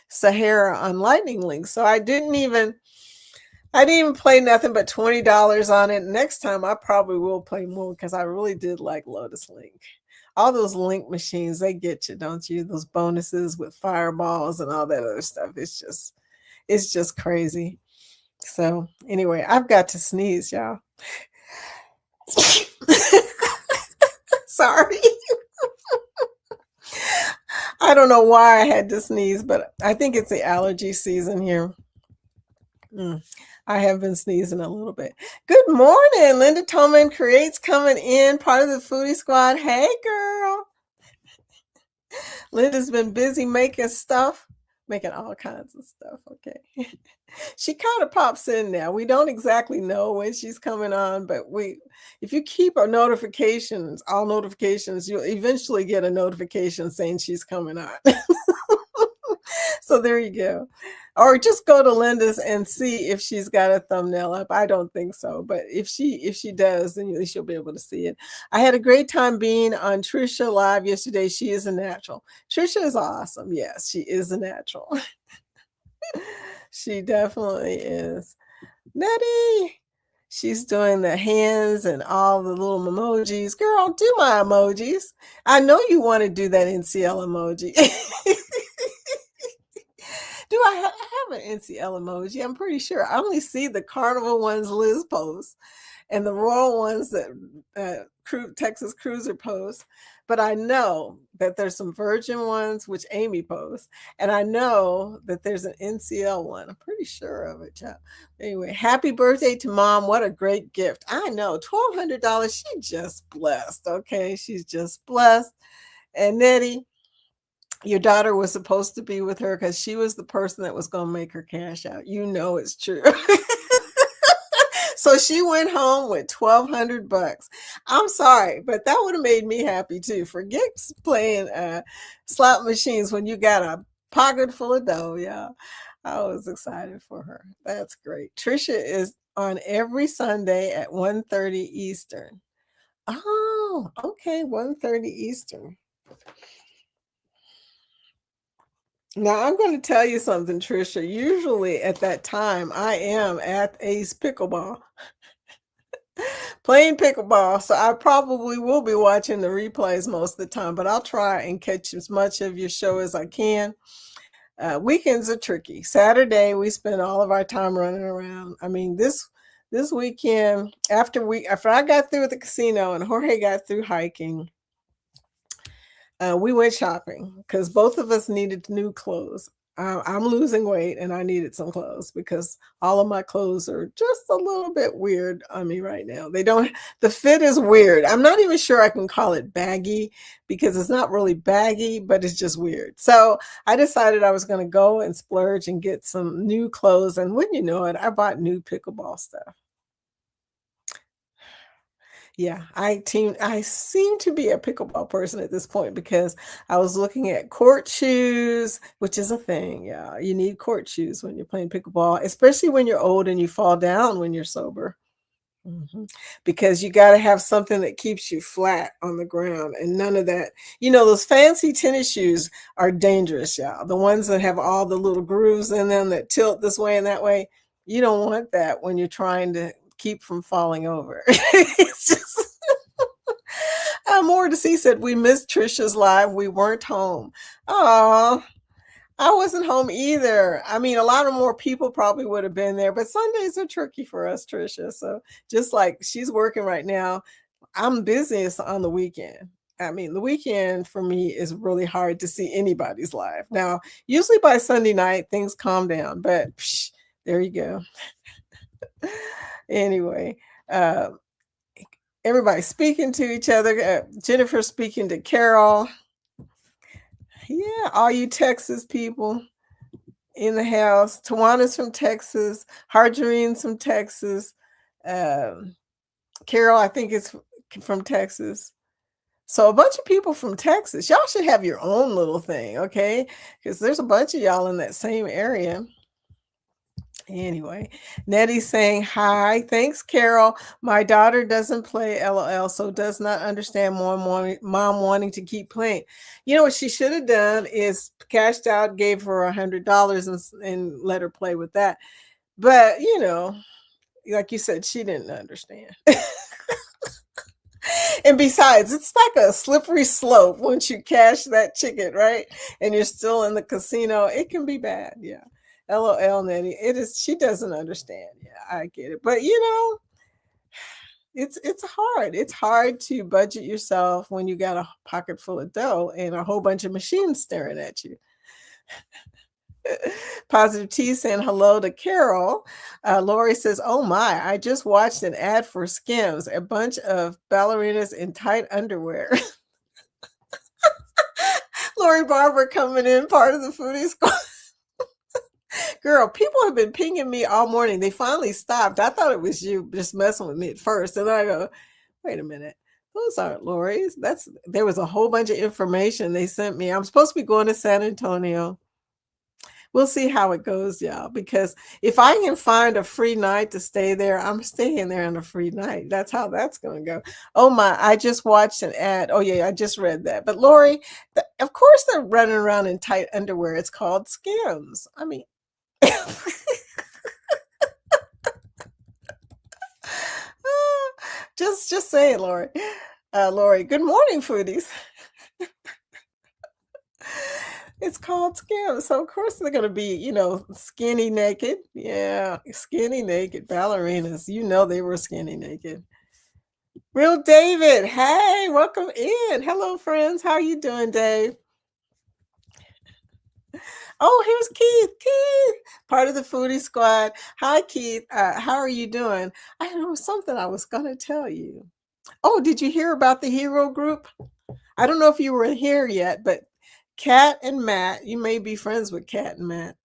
Sahara on Lightning Link. So I didn't even play nothing but $20 on it. Next time I probably will play more because I really did like Lotus Link. all those link machines, they get you, don't you? Those bonuses with fireballs and all that other stuff. It's just crazy. So anyway, I've got to sneeze, y'all. Sorry. I don't know why I had to sneeze, but I think it's the allergy season here. I have been sneezing a little bit. Good morning. Linda Toman Creates coming in, part of the Foodie Squad. Hey, girl. Linda's been busy making stuff, making all kinds of stuff. Okay. She kind of pops in now. We don't exactly know when she's coming on, but if you keep our notifications, all notifications, you'll eventually get a notification saying she's coming on. So there you go. Or just go to Linda's and see if she's got a thumbnail up. I don't think so, but if she does, then at least you'll be able to see it. I had a great time being on Trisha Live yesterday. She is a natural. Trisha is awesome. Yes, she is a natural. She definitely is. Nettie, she's doing the hands and all the little emojis. Girl, do my emojis. I know you want to do that NCL emoji. Do I have an NCL emoji? I'm pretty sure. I only see the carnival ones Liz posts and the royal ones that Texas Cruiser posts. But I know that there's some Virgin ones, which Amy posts. And I know that there's an NCL one. I'm pretty sure of it, child. Anyway, happy birthday to Mom. What a great gift. I know, $1,200. She just blessed, okay? She's just blessed. And Nettie, your daughter was supposed to be with her because she was the person that was going to make her cash out. You know it's true. So she went home with $1,200. I'm sorry, but that would have made me happy too. Forget playing slot machines when you got a pocket full of dough. Yeah, I was excited for her. That's great. Trisha is on every Sunday at 1:30 Eastern. Oh, okay, 1:30 Eastern. Now, I'm going to tell you something, Trisha. Usually at that time, I am at Ace Pickleball, playing pickleball. So I probably will be watching the replays most of the time, but I'll try and catch as much of your show as I can. Weekends are tricky. Saturday, we spend all of our time running around. I mean, this weekend, after I got through with the casino and Jorge got through hiking, we went shopping because both of us needed new clothes. I'm losing weight and I needed some clothes because all of my clothes are just a little bit weird on me right now. The fit is weird. I'm not even sure I can call it baggy because it's not really baggy, but it's just weird. So I decided I was going to go and splurge and get some new clothes. And wouldn't you know it, I bought new pickleball stuff. Yeah, I seem to be a pickleball person at this point because I was looking at court shoes, which is a thing. Yeah, you need court shoes when you're playing pickleball, especially when you're old and you fall down when you're sober. Because you got to have something that keeps you flat on the ground and none of that. Those fancy tennis shoes are dangerous, y'all. The ones that have all the little grooves in them that tilt this way and that way. You don't want that when you're trying to keep from falling over. It's just more to see said we missed Trisha's live. We weren't home. Oh, I wasn't home either. I mean, a lot of more people probably would have been there, but Sundays are tricky for us, Trisha. So just like she's working right now, I'm busiest on the weekend. I mean, the weekend for me is really hard to see anybody's live. Now, usually by Sunday night, things calm down, but there you go. Anyway, everybody speaking to each other. Jennifer speaking to Carol. Yeah, all you Texas people in the house. Tawana's from Texas. Harjarine's from Texas. Carol, I think, is from Texas. So a bunch of people from Texas. Y'all should have your own little thing, okay? Because there's a bunch of y'all in that same area. Anyway, Nettie's saying hi. Thanks, Carol. My daughter doesn't play LOL, so does not understand mom wanting to keep playing. You know what she should have done is cashed out, gave her $100 and let her play with that. But, like you said, she didn't understand. And besides, it's like a slippery slope once you cash that ticket, right? And you're still in the casino. It can be bad. Yeah. LOL, Nettie. It is, she doesn't understand. Yeah, I get it. But it's hard. It's hard to budget yourself when you got a pocket full of dough and a whole bunch of machines staring at you. Positive T saying hello to Carol. Lori says, oh my, I just watched an ad for Skims, a bunch of ballerinas in tight underwear. Lori Barber coming in, part of the foodie squad. Girl, people have been pinging me all morning. They finally stopped. I thought it was you just messing with me at first. And I go, wait a minute. Those aren't Lori's. There was a whole bunch of information they sent me. I'm supposed to be going to San Antonio. We'll see how it goes, y'all, because if I can find a free night to stay there, I'm staying there on a free night. That's how that's going to go. Oh my, I just watched an ad. Oh yeah, I just read that. But Lori, of course they're running around in tight underwear. It's called Skims. I mean, just say it, Lori. Lori, good morning, foodies. It's called Skims. So of course they're gonna be, skinny naked. Yeah, skinny naked ballerinas. They were skinny naked. Real David, hey, welcome in. Hello, friends. How you doing, Dave? Oh, here's Keith. Keith, part of the foodie squad. Hi, Keith. How are you doing? I know something I was gonna tell you. Oh, did you hear about the hero group? I don't know if you were here yet, but Kat and Matt, you may be friends with Kat and Matt.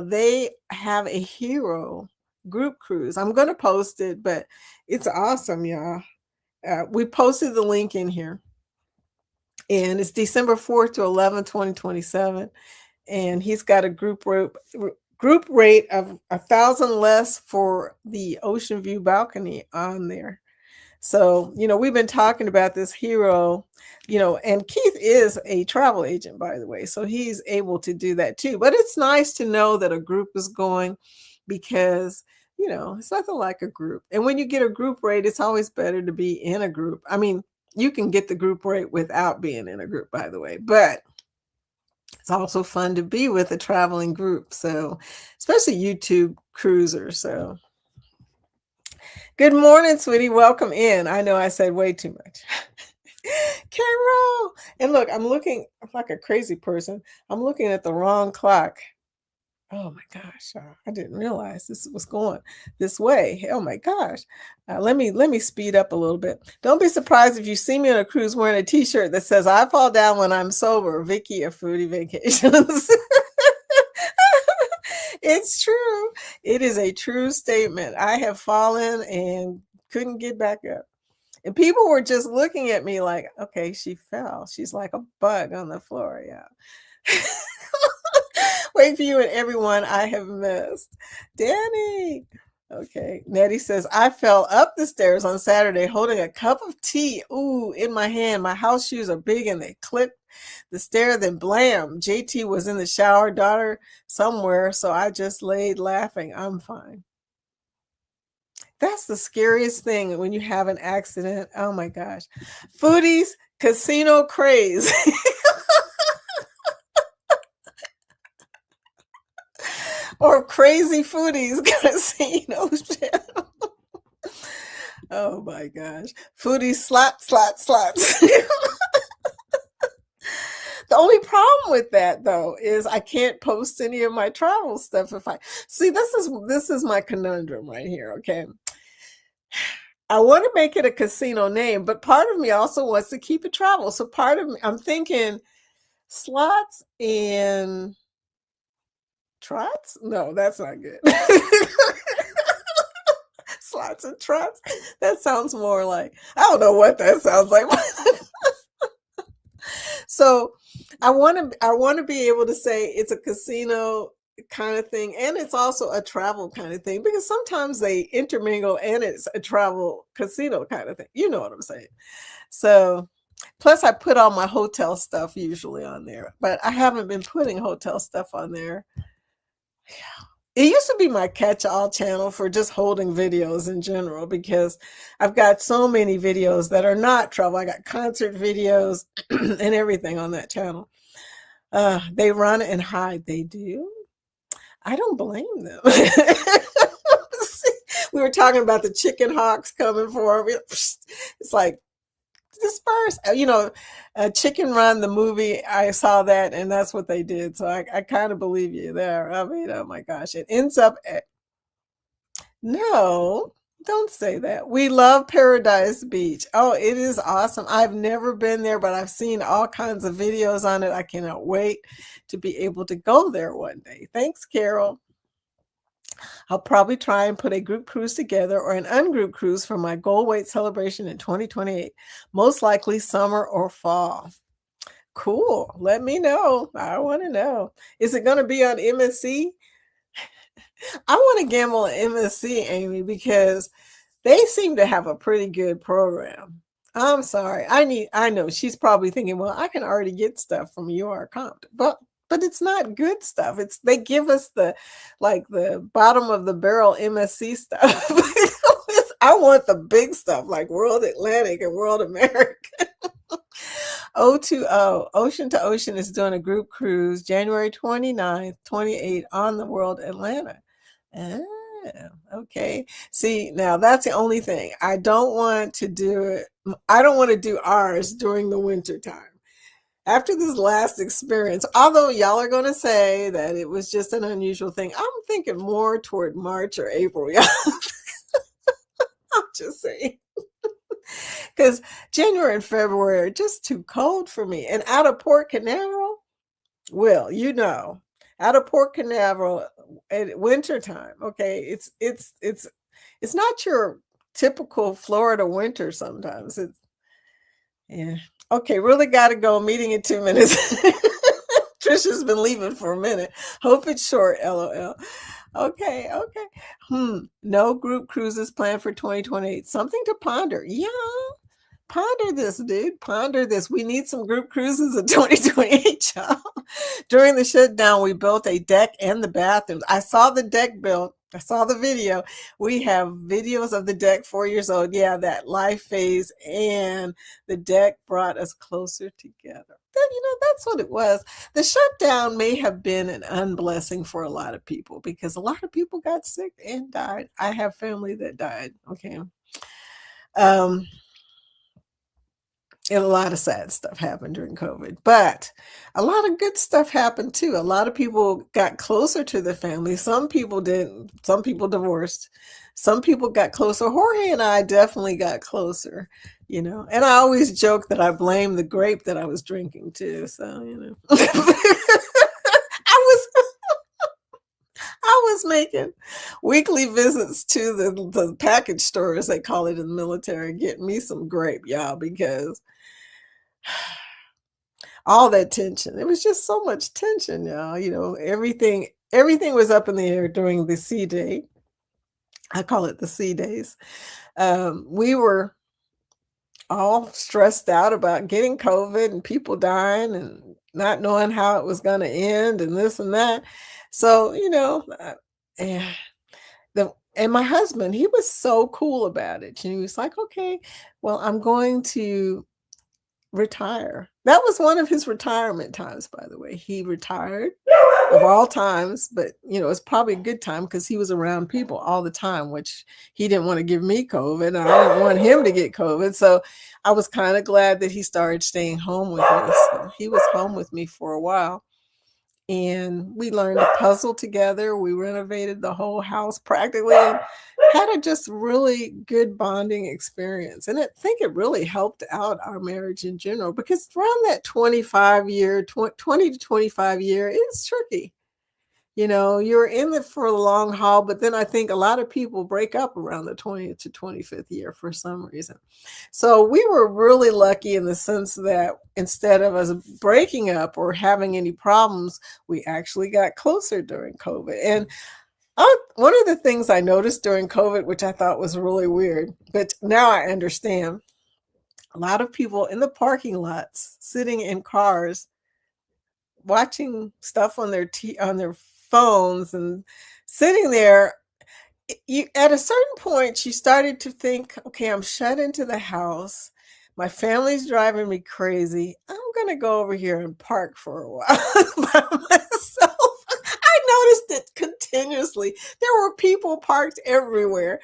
They have a hero group cruise. I'm going to post it, but it's awesome, y'all. We posted the link in here. And it's December 4th to 11th, 2027. And he's got a group rate of 1,000 less for the ocean view balcony on there. So, we've been talking about this hero, and Keith is a travel agent, by the way, so he's able to do that too. But it's nice to know that a group is going because, it's nothing like a group. And when you get a group rate, it's always better to be in a group. I mean, you can get the group rate without being in a group, by the way, but it's also fun to be with a traveling group. So, especially YouTube cruisers. So, good morning, sweetie. Welcome in. I know I said way too much. Carol. And look, I'm looking like a crazy person. I'm looking at the wrong clock. Oh my gosh. I didn't realize this was going this way. Oh my gosh. Let me speed up a little bit. Don't be surprised if you see me on a cruise wearing a t-shirt that says I fall down when I'm sober. Vicky of Foodie Vacations. It's true. It is a true statement. I have fallen and couldn't get back up. And people were just looking at me like, okay, she fell. She's like a bug on the floor. Yeah. Wait for you and everyone I have missed. Danny. Okay. Nettie says, I fell up the stairs on Saturday holding a cup of tea. Ooh, in my hand. My house shoes are big and they clipped the stair. Then blam. JT was in the shower, daughter somewhere. So I just laid laughing. I'm fine. That's the scariest thing when you have an accident. Oh my gosh. Foodies, casino craze. Or crazy foodies casino channel. Oh my gosh. Foodies slots. The only problem with that though is I can't post any of my travel stuff if I see this is my conundrum right here, okay? I want to make it a casino name, but part of me also wants to keep it travel. So part of me, I'm thinking slots and trots? No, that's not good. Slots and trots? That sounds more like, I don't know what that sounds like. So I want to be able to say it's a casino kind of thing, and it's also a travel kind of thing, because sometimes they intermingle and it's a travel casino kind of thing. You know what I'm saying? So plus I put all my hotel stuff usually on there, but I haven't been putting hotel stuff on there. It used to be my catch-all channel for just holding videos in general because I've got so many videos that are not travel. I got concert videos and everything on that channel. They run and hide. They do. I don't blame them. We were talking about the chicken hawks coming for me. It's like, disperse. Chicken Run, the movie, I saw that, and that's what they did. So I kind of believe you there. I mean, oh my gosh, it ends up at, no, don't say that. We love Paradise Beach. Oh, it is awesome. I've never been there, but I've seen all kinds of videos on it. I cannot wait to be able to go there one day. Thanks, Carol. I'll probably try and put a group cruise together or an ungroup cruise for my goal weight celebration in 2028, most likely summer or fall. Cool. Let me know. I want to know. Is it going to be on MSC? I want to gamble on MSC, Amy, because they seem to have a pretty good program. I'm sorry. I know she's probably thinking, well, I can already get stuff from your account. But it's not good stuff. They give us the bottom of the barrel MSC stuff. I want the big stuff like World Atlantic and World America. O2O, Ocean to Ocean, is doing a group cruise January 29th, 28th on the World Atlanta. Ah, okay. See, now that's the only thing. I don't want to do ours during the winter time. After this last experience, although y'all are going to say that it was just an unusual thing, I'm thinking more toward March or April. Yeah. I'm just saying. Because January and February are just too cold for me. And out of Port Canaveral, well, out of Port Canaveral at wintertime, okay, it's not your typical Florida winter sometimes. Yeah. Okay, really got to go. Meeting in 2 minutes. Trisha's been leaving for a minute. Hope it's short, LOL. Okay. No group cruises planned for 2028. Something to ponder. Yeah. Ponder this, dude. Ponder this. We need some group cruises in 2028, y'all. During the shutdown, we built a deck and the bathrooms. I saw the deck built. I saw the video. We have videos of the deck 4 years old. Yeah, that life phase and the deck brought us closer together. That's what it was. The shutdown may have been an unblessing for a lot of people because a lot of people got sick and died. I have family that died. Okay. And a lot of sad stuff happened during COVID, but a lot of good stuff happened too. A lot of people got closer to their family. Some people didn't. Some people divorced. Some people got closer. Jorge and I definitely got closer, and I always joke that I blame the grape that I was drinking too. So, I was making weekly visits to the package store, as they call it in the military, getting me some grape, y'all, because all that tension. It was just so much tension, y'all. Everything was up in the air during the C day. I call it the C days. We were all stressed out about getting COVID and people dying and not knowing how it was going to end and this and that. So, and my husband, he was so cool about it. And he was like, okay, well, I'm going to retire. That was one of his retirement times, by the way. He retired of all times, but it's probably a good time because he was around people all the time, which he didn't want to give me COVID. And I didn't want him to get COVID. So I was kind of glad that he started staying home with me. So he was home with me for a while. And we learned to puzzle together. We renovated the whole house practically and had a just really good bonding experience. And I think it really helped out our marriage in general because around that 20 to 25 year, it's tricky. You're in it for a long haul, but then I think a lot of people break up around the 20th to 25th year for some reason. So we were really lucky in the sense that instead of us breaking up or having any problems, we actually got closer during COVID. And one of the things I noticed during COVID, which I thought was really weird, but now I understand, a lot of people in the parking lots sitting in cars watching stuff on their phones and sitting there, you at a certain point, you started to think, okay, I'm shut into the house. My family's driving me crazy. I'm gonna go over here and park for a while by myself. I noticed it continuously. There were people parked everywhere.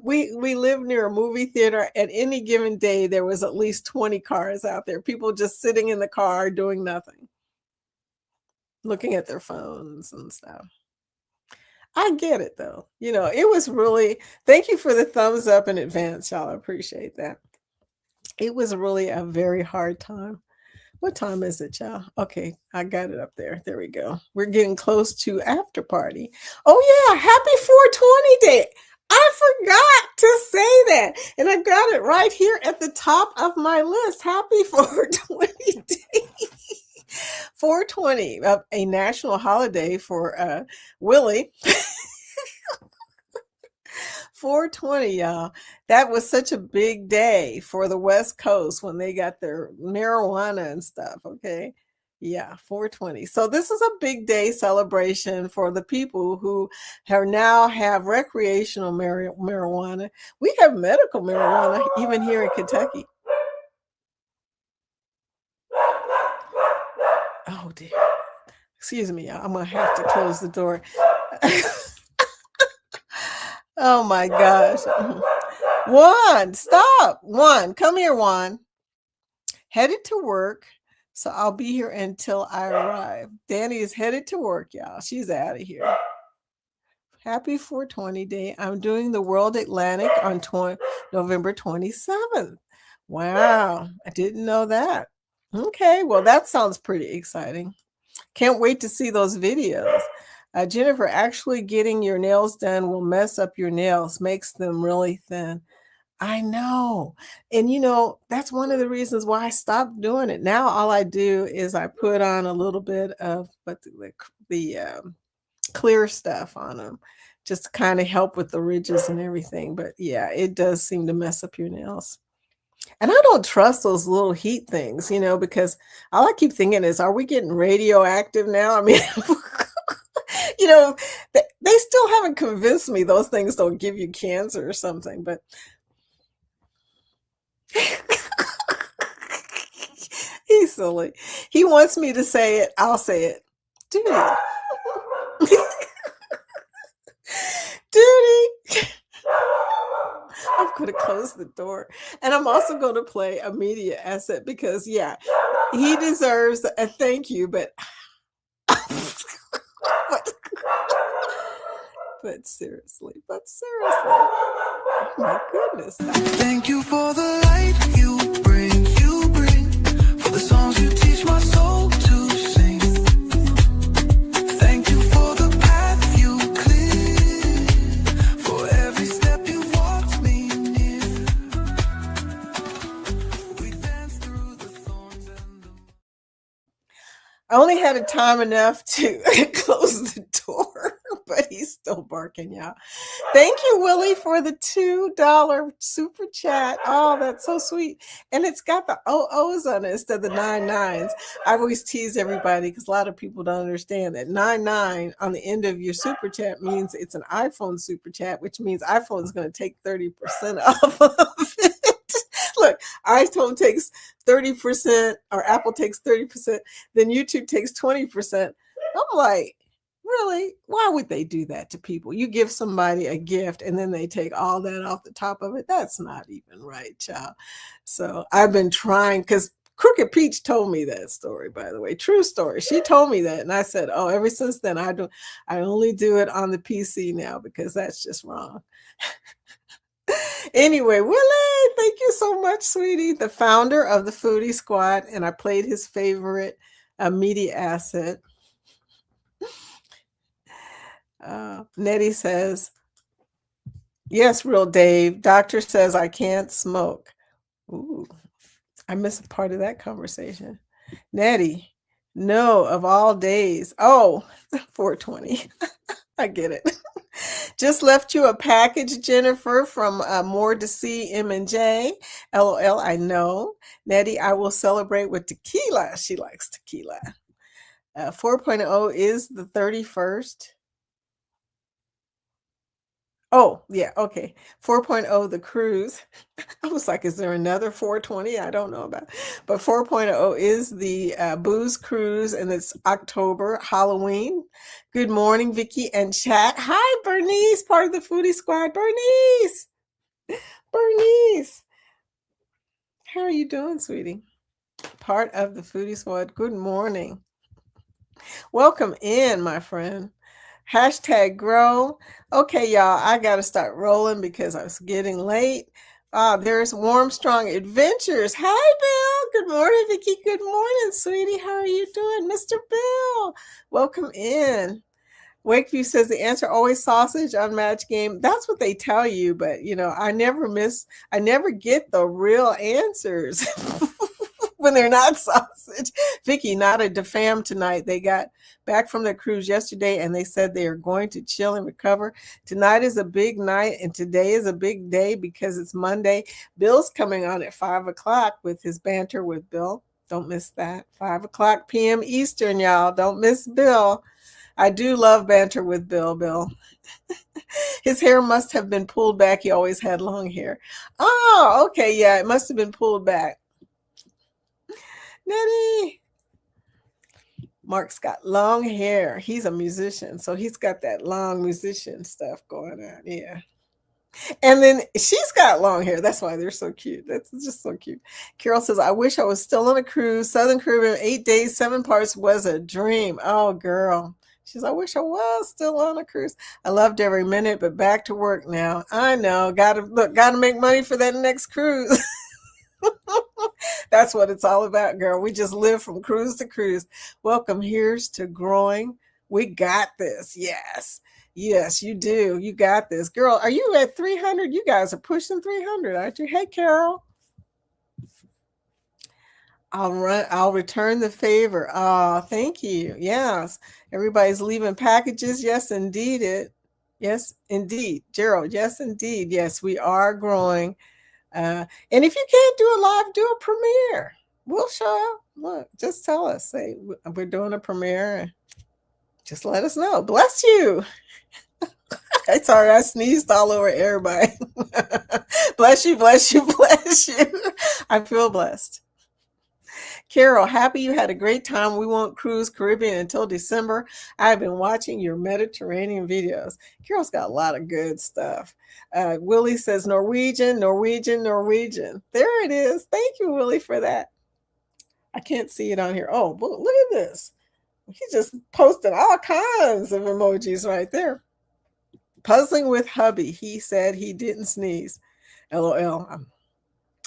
We live near a movie theater. At any given day, there was at least 20 cars out there. People just sitting in the car doing nothing, looking at their phones and stuff. I get it though. It was really, thank you for the thumbs up in advance, y'all. I appreciate that. It was really a very hard time. What time is it, y'all? Okay, I got it up there. There we go. We're getting close to after party. Oh yeah, happy 420 day. I forgot to say that. And I got it right here at the top of my list. Happy 420 day. 420, a national holiday for Willie. 420, y'all. That was such a big day for the West Coast when they got their marijuana and stuff. Okay. Yeah, 420. So this is a big day celebration for the people who now have recreational marijuana. We have medical marijuana even here in Kentucky. Oh dear. Excuse me, y'all. I'm gonna have to close the door. Oh my gosh. Juan, stop. Juan, come here, Juan. Headed to work, so I'll be here until I arrive. Danny is headed to work, y'all. She's out of here. Happy 420 day. I'm doing the World Atlantic on November 27th. Wow, I didn't know that. Okay, well, that sounds pretty exciting. Can't wait to see those videos. Jennifer, actually getting your nails done will mess up your nails, makes them really thin. I know. And that's one of the reasons why I stopped doing it. Now all I do is I put on a little bit of the clear stuff on them just to kind of help with the ridges and everything. But yeah, it does seem to mess up your nails. And I don't trust those little heat things, because all I keep thinking is, are we getting radioactive now? I mean, they still haven't convinced me those things don't give you cancer or something, but he's silly. He wants me to say it. I'll say it. Duty. Duty. I'm going to close the door. And I'm also going to play a media asset because, yeah, he deserves a thank you, but seriously, oh my goodness. Thank you for the light you bring, for the songs you teach my soul to sing. Thank you for the path you clear, for every step you walked me near. We danced through the thorns and the... I only had a time enough to close the door, but he's still barking, y'all. Thank you, Willie, for the $2 super chat. Oh, that's so sweet. And it's got the OOs on it instead of the 99s. I always tease everybody because a lot of people don't understand that 99 on the end of your super chat means it's an iPhone super chat, which means iPhone is going to take 30% off of it. Look, iPhone takes 30% or Apple takes 30%, then YouTube takes 20%. I'm like, really? Why would they do that to people? You give somebody a gift and then they take all that off the top of it. That's not even right, child. So I've been trying, because Crooked Peach told me that story, by the way. True story. She told me that. And I said, oh, ever since then, I only do it on the PC now because that's just wrong. Anyway, Willie, thank you so much, sweetie. The founder of the Foodie Squad, and I played his favorite media asset. Nettie says, yes, real Dave. Doctor says I can't smoke. Ooh, I missed a part of that conversation. Nettie, no, of all days. Oh, 420. I get it. Just left you a package, Jennifer, from More to See M&J. LOL, I know. Nettie, I will celebrate with tequila. She likes tequila. 4.0 is the 31st. Oh, yeah, okay. 4.0, the cruise. I was like, is there another 420? I don't know about. But 4.0 is the booze cruise, and it's October, Halloween. Good morning, Vicky and chat. Hi, Bernice, part of the Foodie Squad. Bernice, Bernice. How are you doing, sweetie? Part of the Foodie Squad. Good morning. Welcome in, my friend. Hashtag grow. Okay, y'all, I got to start rolling because I was getting late. There's Warm Strong Adventures. Hi, Bill. Good morning, Vicky. Good morning, sweetie. How are you doing, Mr. Bill? Welcome in. Wakeview says the answer always sausage on Match Game. That's what they tell you, but I never get the real answers when they're not sausage. Vicky, not a defam tonight. They got back from their cruise yesterday and they said they are going to chill and recover. Tonight is a big night and today is a big day because it's Monday. Bill's coming on at 5 o'clock with his banter with Bill. Don't miss that. 5 o'clock p.m. Eastern, y'all. Don't miss Bill. I do love banter with Bill. His hair must have been pulled back. He always had long hair. Oh, okay. Yeah, it must have been pulled back. Nettie. Mark's got long hair. He's a musician, so he's got that long musician stuff going on. Yeah. And then she's got long hair. That's why they're so cute. That's just so cute. Carol says, I wish I was still on a cruise. Southern Caribbean, 8 days, 7 parts was a dream. Oh, girl. She says, I wish I was still on a cruise. I loved every minute, but back to work now. I know. Gotta make money for that next cruise. That's what it's all about, girl. We just live from cruise to cruise. Welcome. Here's to growing. We got this. Yes. Yes, you do. You got this. Girl, are you at 300? You guys are pushing 300, aren't you? Hey, Carol. I'll return the favor. Oh, thank you. Yes. Everybody's leaving packages. Yes, indeed. Yes, indeed. Gerald, yes, indeed. Yes, we are growing. And if you can't do a live, do a premiere. We'll show up. Look, just tell us. Say, we're doing a premiere. Just let us know. Bless you. Sorry, I sneezed all over everybody. Bless you, bless you, bless you. I feel blessed. Carol, happy you had a great time. We won't cruise Caribbean until December. I've been watching your Mediterranean videos. Carol's got a lot of good stuff. Willie says Norwegian. There it is. Thank you, Willie, for that. I can't see it on here. Oh, look at this. He just posted all kinds of emojis right there. Puzzling with hubby. He said he didn't sneeze. LOL.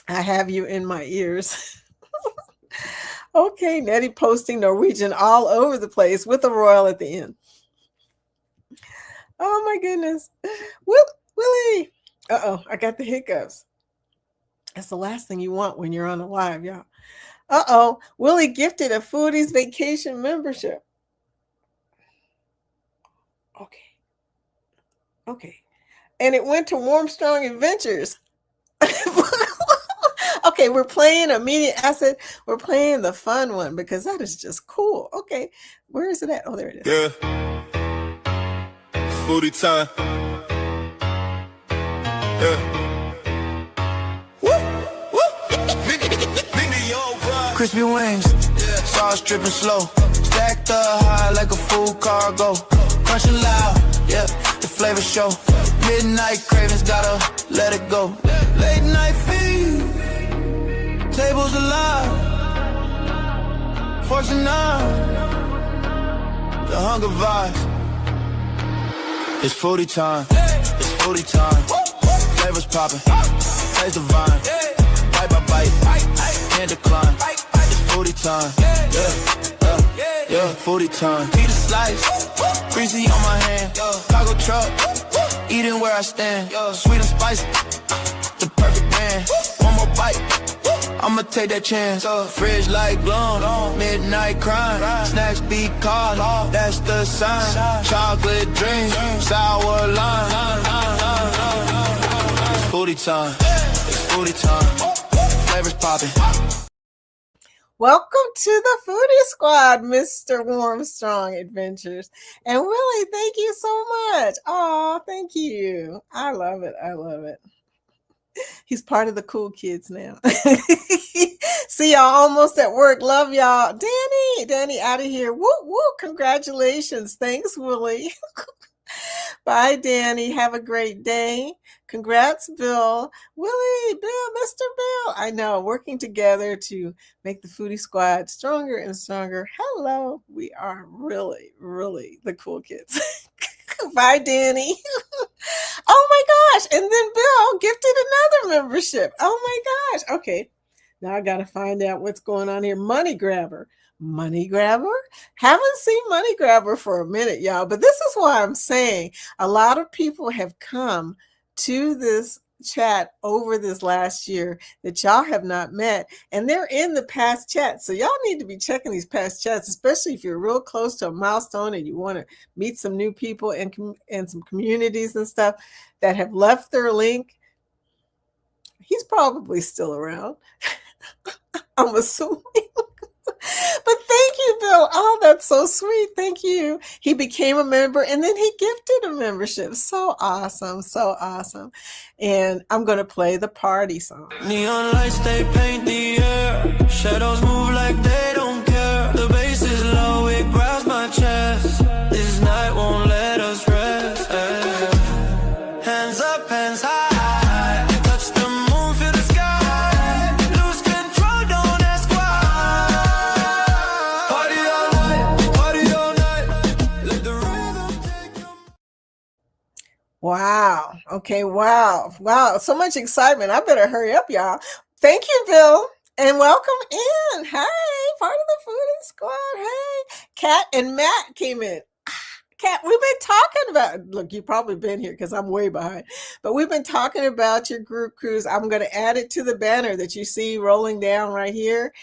I have you in my ears. Okay, Nettie posting Norwegian all over the place with a royal at the end. Oh my goodness. Willie. Uh-oh, I got the hiccups. That's the last thing you want when you're on a live, y'all. Uh-oh, Willie gifted a Foodie's Vacation membership. Okay. And it went to Warm Strong Adventures. Okay, we're playing immediate asset. We're playing the fun one because that is just cool. Okay, where is it at? Oh, there it is. Yeah. Foodie time. Yeah. Woo! Crispy wings, sauce dripping slow. Stacked up high like a full cargo. Crunching loud, yeah, the flavor show. Midnight cravings, gotta let it go. Late night feed, tables alive. Fortune 9, the hunger vibes. It's foodie time, it's foodie time. Flavors popping, taste divine. Bite by bite, can't decline. It's foodie time, yeah, foodie time. Eat a slice, greasy on my hand. Cargo truck, eating where I stand. Sweet and spicy, the perfect man. One more bite, I'ma take that chance. Fridge like glowing, midnight crime. Snacks be calling, that's the sign. Chocolate dreams, sour lime. It's foodie time, it's foodie time. Flavors popping. Welcome to the Foodie Squad, Mr. Warmstrong Adventures. And Willie, thank you so much. Oh, thank you. I love it. I love it. He's part of the cool kids now. See y'all almost at work. Love y'all. Danny out of here. Woo, woo. Congratulations. Thanks, Willie. Bye, Danny. Have a great day. Congrats, Bill. Willie, Bill, Mr. Bill. I know, working together to make the Foodie Squad stronger and stronger. Hello. We are really, really the cool kids. Bye, Danny. Oh my gosh. And then Bill gifted another membership. Oh my gosh. Okay. Now I got to find out what's going on here. Money Grabber. Money Grabber? Haven't seen Money Grabber for a minute, y'all. But this is why I'm saying a lot of people have come to this chat over this last year that y'all have not met, and they're in the past chats. So y'all need to be checking these past chats, especially if you're real close to a milestone and you want to meet some new people and some communities and stuff that have left their link. He's probably still around. I'm assuming. But thank you, Bill. Oh, that's so sweet. Thank you. He became a member and then he gifted a membership. So awesome. So awesome. And I'm going to play the party song. Neon lights, they paint the air. Shadows move like they don't care. The bass is low, it grabs my chest. This night won't let us rest. Hands up, hands high. Touch the moon, feel the sky. Lose control, don't ask why. Party all night. Let the rhythm take your... Wow. Okay. Wow. Wow. So much excitement. I better hurry up, y'all. Thank you, Bill. And welcome in. Hey, part of the Foodie Squad. Hey, Kat and Matt came in. Kat, we've been talking about, look, you've probably been here because I'm way behind, but we've been talking about your group cruise. I'm going to add it to the banner that you see rolling down right here.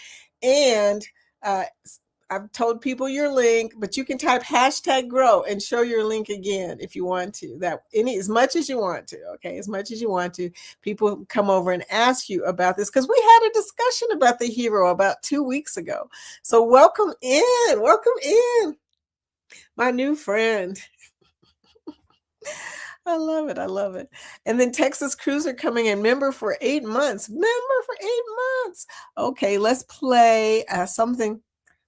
And I've told people your link, but you can type #grow and show your link again if you want to. As much as you want to, okay? As much as you want to. People come over and ask you about this because we had a discussion about the hero about 2 weeks ago. So welcome in. Welcome in. My new friend. I love it. I love it. And then Texas Cruiser coming in, member for 8 months. Member for 8 months. Okay, let's play something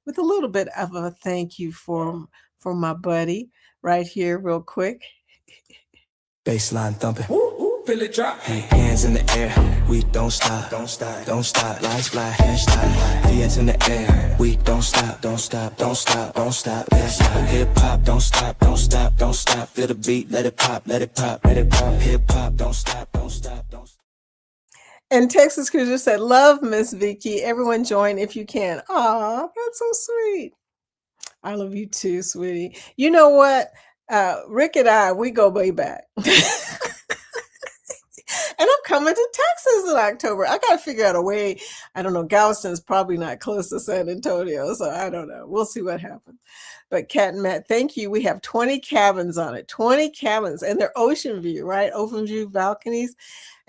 with a little bit of a thank you for my buddy right here real quick. Baseline thumping. Feel it drop. Hey, hands in the air. We don't stop. Don't stop. Don't stop. Lights fly. Hands stop. Feet in the air. We don't stop. Don't stop. Don't stop. Don't stop. Hip hop. Don't stop. Don't stop. Don't stop. Feel the beat. Let it pop. Let it pop. Let it pop. Hip hop. Don't stop. Don't stop. Don't stop. And Texas Cruiser said, love Miss Vicky. Everyone join if you can. Aw, that's so sweet. I love you too, sweetie. You know what? Rick and I, we go way back. And I'm coming to Texas in October. I got to figure out a way. I don't know. Galveston's probably not close to San Antonio, so I don't know. We'll see what happens. But Kat and Matt, thank you. We have 20 cabins on it. 20 cabins. And they're ocean view, right? Ocean view balconies.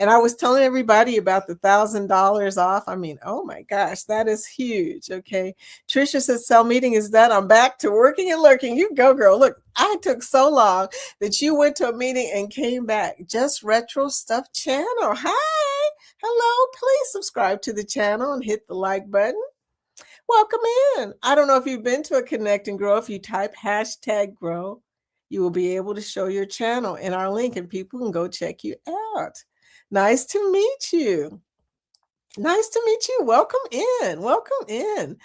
And I was telling everybody about the $1,000 off. I mean, oh my gosh, that is huge. Okay. Trisha says, cell meeting is done. I'm back to working and lurking. You go, girl. Look, I took so long that you went to a meeting and came back. Just Retro Stuff channel. Hi. Hello. Please subscribe to the channel and hit the like button. Welcome in. I don't know if you've been to a Connect and Grow. If you type #grow, you will be able to show your channel in our link and people can go check you out. Nice to meet you. Nice to meet you. Welcome in. Welcome in.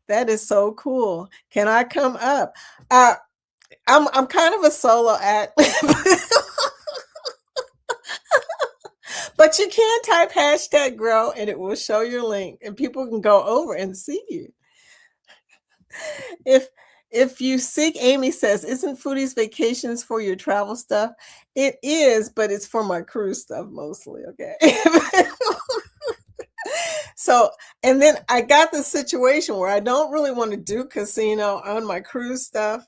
That is so cool. Can I come up? I'm kind of a solo act. But you can type #grow and it will show your link and people can go over and see you. If you seek, Amy says, isn't Foodie's Vacations for your travel stuff? It is, but it's for my cruise stuff mostly, okay? So, and then I got this situation where I don't really want to do casino on my cruise stuff,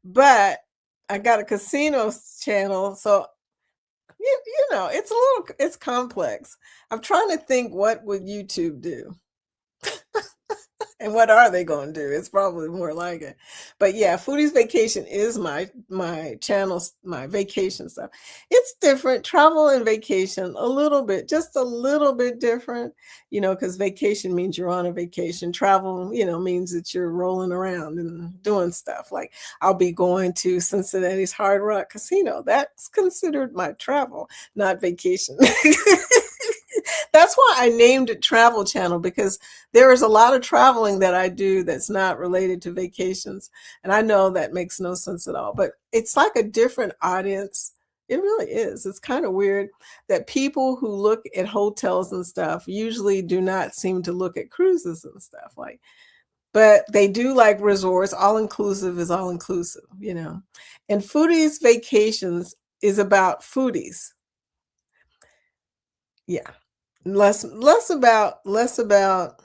but I got a casino channel. So, you know, it's complex. I'm trying to think, what would YouTube do? And what are they going to do? It's probably more like it. But yeah, Foodie's Vacation is my channel, my vacation stuff. It's different. Travel and vacation, a little bit, just a little bit different, because vacation means you're on a vacation. Travel, means that you're rolling around and doing stuff. Like I'll be going to Cincinnati's Hard Rock Casino. That's considered my travel, not vacation. That's why I named it Travel Channel, because there is a lot of traveling that I do that's not related to vacations. And I know that makes no sense at all, but it's like a different audience. It really is. It's kind of weird that people who look at hotels and stuff usually do not seem to look at cruises and stuff but they do like resorts. All inclusive is all inclusive, And Foodie's Vacations is about foodies. Yeah. Less about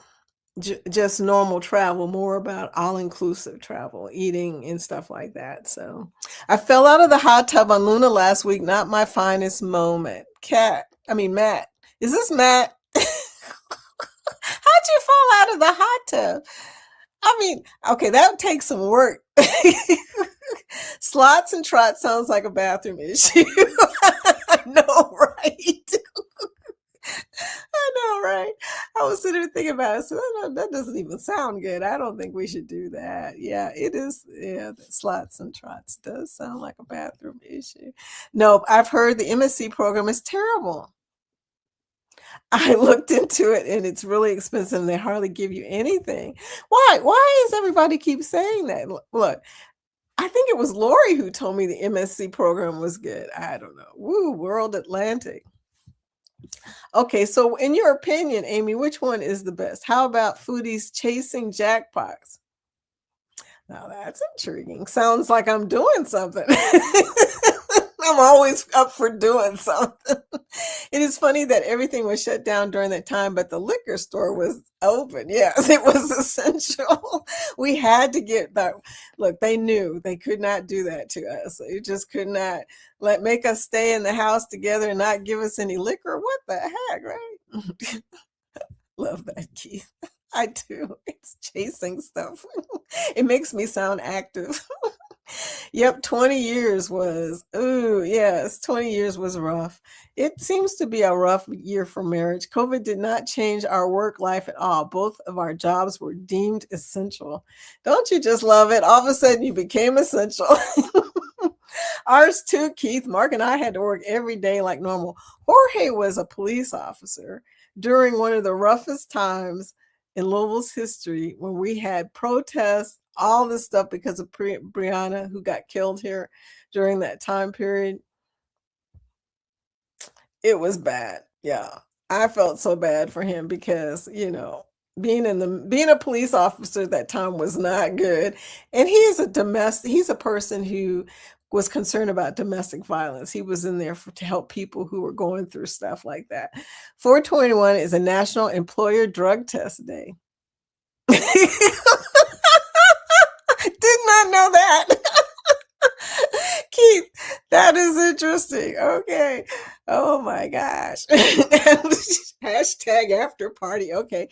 just normal travel, more about all-inclusive travel, eating and stuff like that. So I fell out of the hot tub on Luna last week. Not my finest moment. Matt. Is this Matt? How'd you fall out of the hot tub? Okay, that would take some work. Slots and trots sounds like a bathroom issue. I know, right? I know, right? I was sitting there thinking about it. So that doesn't even sound good. I don't think we should do that. Yeah, it is. Yeah, the slots and trots does sound like a bathroom issue. No, I've heard the MSc program is terrible. I looked into it and it's really expensive and they hardly give you anything. Why? Why does everybody keep saying that? Look, I think it was Lori who told me the MSc program was good. I don't know. Woo, World Atlantic. Okay, so in your opinion, Amy, which one is the best? How about Foodies Chasing Jackpots? Now that's intriguing. Sounds like I'm doing something. I'm always up for doing something. It is funny that everything was shut down during that time, but the liquor store was open. Yes, it was essential. We had to get that. Look, they knew they could not do that to us. They just could not make us stay in the house together and not give us any liquor. What the heck, right? Love that, Keith. I do. It's chasing stuff. It makes me sound active. Yep, 20 years was, 20 years was rough. It seems to be a rough year for marriage. COVID did not change our work life at all. Both of our jobs were deemed essential. Don't you just love it? All of a sudden you became essential. Ours too, Keith. Mark and I had to work every day like normal. Jorge was a police officer during one of the roughest times in Louisville's history when we had protests, all this stuff because of Brianna, who got killed here during that time period. It was bad. Yeah. I felt so bad for him because, being a police officer at that time was not good. And he's a person who was concerned about domestic violence. He was in there to help people who were going through stuff like that. 4/21 is a National Employer Drug Test Day. Did not know that. Keith, that is interesting. Okay. Oh my gosh. Hashtag after party. Okay.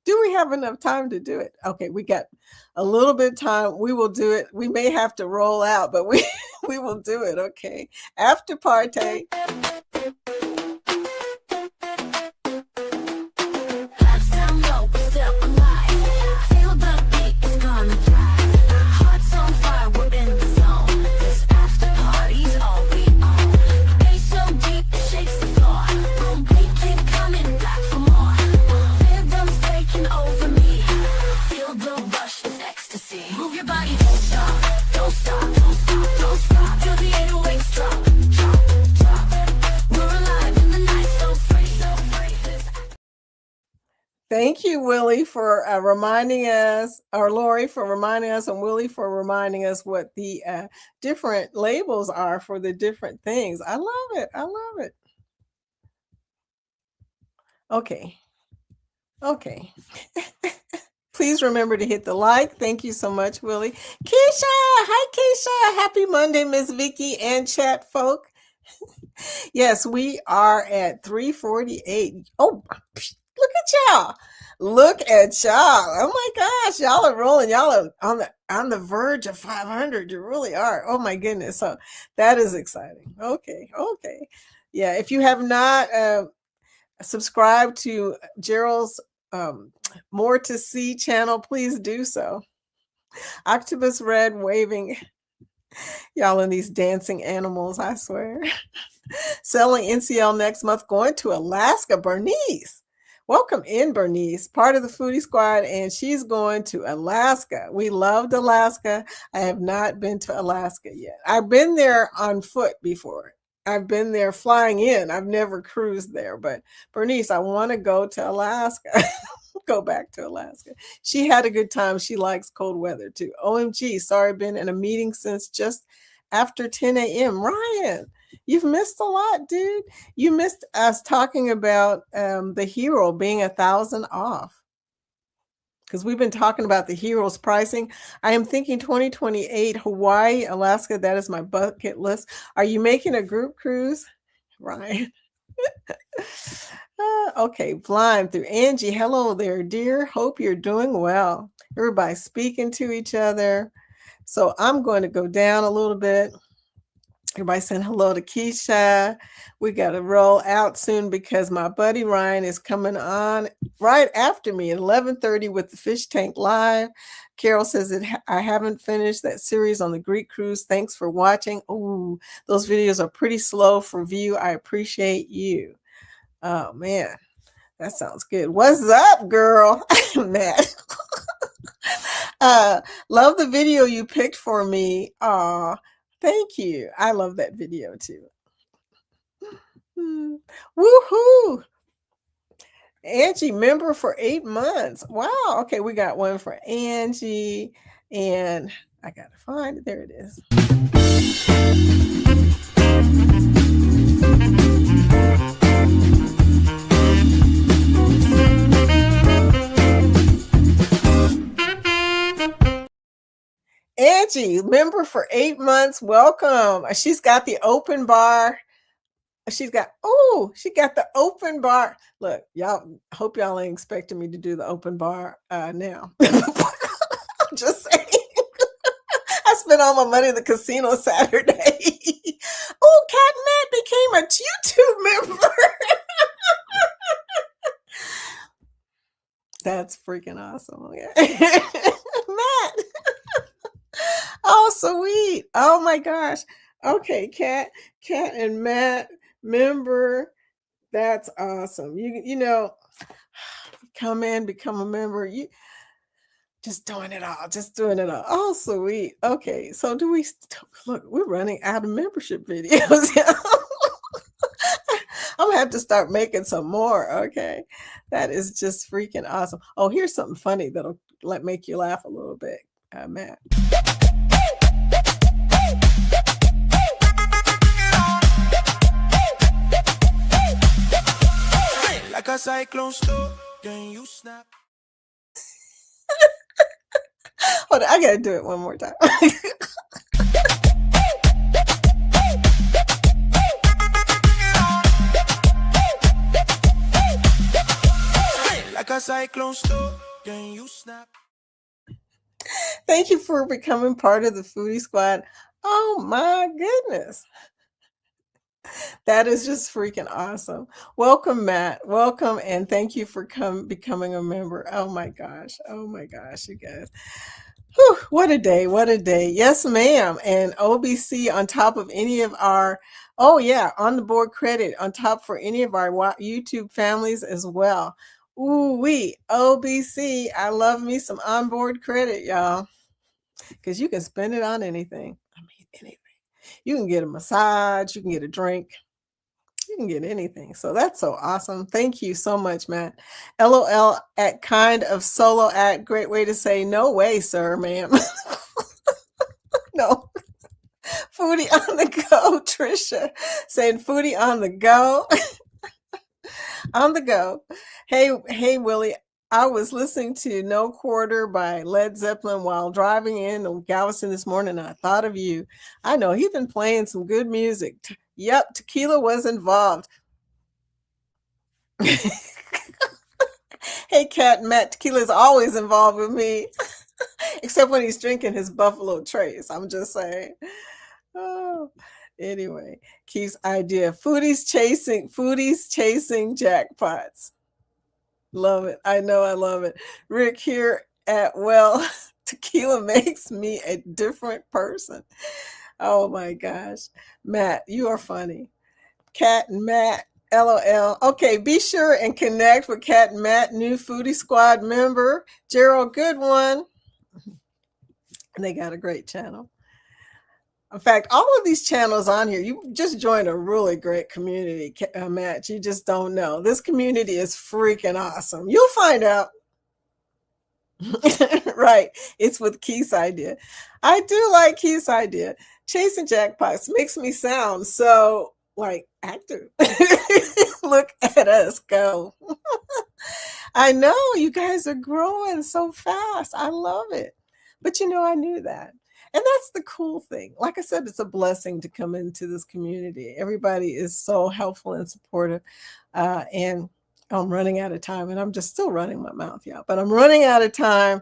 Do we have enough time to do it? Okay, we got a little bit of time. We will do it. We may have to roll out, but we will do it. Okay. After party. Thank you, Willie, for reminding us, or Lori for reminding us, and Willie for reminding us what the different labels are for the different things. I love it. I love it. Okay. Please remember to hit the like. Thank you so much, Willie. Keisha, hi, Keisha. Happy Monday, Miss Vicky and chat folk. Yes, we are at 3:48. Oh, Look at y'all. Look at y'all. Oh my gosh, y'all are rolling. Y'all are on the verge of 500. You really are. Oh my goodness. So that is exciting. Okay. Okay. Yeah. If you have not subscribed to Gerald's More to See channel, please do so. Octopus Red waving. Y'all and these dancing animals, I swear. Selling NCL next month, going to Alaska. Bernice. Welcome in, Bernice, part of the Foodie Squad, and she's going to Alaska. We loved Alaska. I have not been to Alaska yet. I've been there on foot before. I've been there flying in. I've never cruised there, but Bernice, I want to go to Alaska. Go back to Alaska. She had a good time. She likes cold weather too. OMG, sorry, been in a meeting since just after 10 a.m. Ryan, you've missed a lot, dude. You missed us talking about the Hero being 1,000 off. Because we've been talking about the Hero's pricing. I am thinking 2028, Hawaii, Alaska. That is my bucket list. Are you making a group cruise? Ryan. Okay, flying through. Angie, hello there, dear. Hope you're doing well. Everybody's speaking to each other. So I'm going to go down a little bit. Everybody saying hello to Keisha. We got to roll out soon because my buddy Ryan is coming on right after me at 11:30 with the Fish Tank Live. Carol says that I haven't finished that series on the Greek cruise. Thanks for watching. Oh, those videos are pretty slow for view. I appreciate you. Oh, man. That sounds good. What's up, girl? Matt. Love the video you picked for me. Aw, thank you. I love that video too. Woohoo! Angie, member for 8 months. Wow. Okay, we got one for Angie. And I gotta find it. There it is. Angie, member for 8 months. Welcome. She's got the open bar. She got the open bar. Look, y'all, hope y'all ain't expecting me to do the open bar now. I'm just saying. I spent all my money in the casino Saturday. Oh, Cat Matt became a YouTube member. That's freaking awesome. Okay. Matt. Oh, sweet. Oh my gosh. Okay, Cat and Matt member. That's awesome. You know, come in, become a member. You just doing it all. Oh, sweet. Okay, so look, we're running out of membership videos. I'm gonna have to start making some more. Okay, that is just freaking awesome. Oh, here's something funny that'll make you laugh a little bit, Matt. Like a cyclone storm, then you snap. Hold on, I gotta do it one more time. Like a cyclone storm, then you snap. Thank you for becoming part of the Foodie Squad. Oh my goodness. That is just freaking awesome. Welcome, Matt. Welcome, and thank you for becoming a member. Oh my gosh, you guys. Whew, what a day, what a day. Yes, ma'am. And OBC on top of any of our, on the board credit on top for any of our YouTube families as well. Ooh, OBC. I love me some onboard credit, y'all, because you can spend it on anything. I mean, anything. You can get a massage, you can get a drink, you can get anything. So that's so awesome. Thank you so much, Matt. LOL at kind of solo act. Great way to say no way, sir, ma'am. No. Foodie on the go, Trisha. Saying foodie on the go. On the go. Hey, Willie. I was listening to No Quarter by Led Zeppelin while driving in Galveston this morning, and I thought of you. I know he's been playing some good music. Yep, tequila was involved. Okay, Cat Matt, tequila is always involved with me, except when he's drinking his Buffalo Trace. I'm just saying. Oh, anyway, Keith's idea: foodies chasing jackpots. Love it. I know, I love it. Rick here at tequila makes me a different person. Oh my gosh, Matt, you are funny. Cat and Matt. LOL. Okay, be sure and connect with Cat and Matt, new Foodie Squad member. Gerald, good one. And they got a great channel. In fact, all of these channels on here, you just joined a really great community, Matt. You just don't know. This community is freaking awesome. You'll find out. Right. It's with Keith's idea. I do like Keith's idea. Chasing jackpots makes me sound so like active. Look at us go. I know you guys are growing so fast. I love it. But I knew that. And that's the cool thing. Like I said, it's a blessing to come into this community. Everybody is so helpful and supportive. And I'm running out of time, and I'm just still running my mouth, yeah. But I'm running out of time.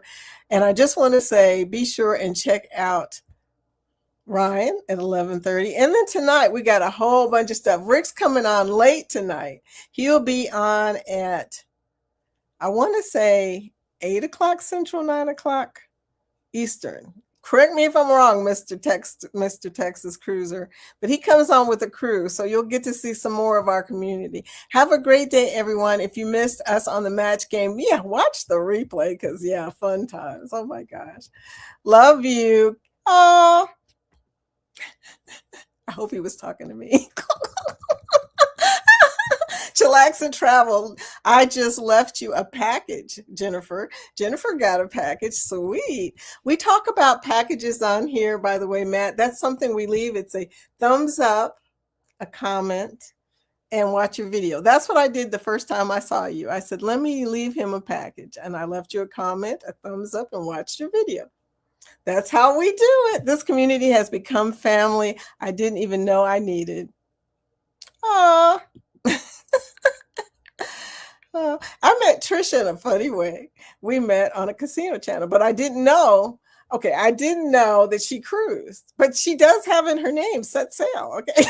And I just want to say, be sure and check out Ryan at 11:30. And then tonight, we got a whole bunch of stuff. Rick's coming on late tonight. He'll be on at, I want to say, 8 o'clock Central, 9 o'clock Eastern. Correct me if I'm wrong, Mr. Texas Cruiser, but he comes on with a crew, so you'll get to see some more of our community. Have a great day, everyone. If you missed us on the match game, watch the replay because, fun times. Oh, my gosh. Love you. Oh, I hope he was talking to me. Chillax and travel. I just left you a package, Jennifer. Jennifer got a package. Sweet. We talk about packages on here, by the way, Matt. That's something we leave. It's a thumbs up, a comment, and watch your video. That's what I did the first time I saw you. I said, let me leave him a package. And I left you a comment, a thumbs up, and watched your video. That's how we do it. This community has become family I didn't even know I needed. Aww. I met Trisha in a funny way. We met on a casino channel, but I didn't know. Okay, I didn't know that she cruised, but she does have in her name Set Sail. Okay.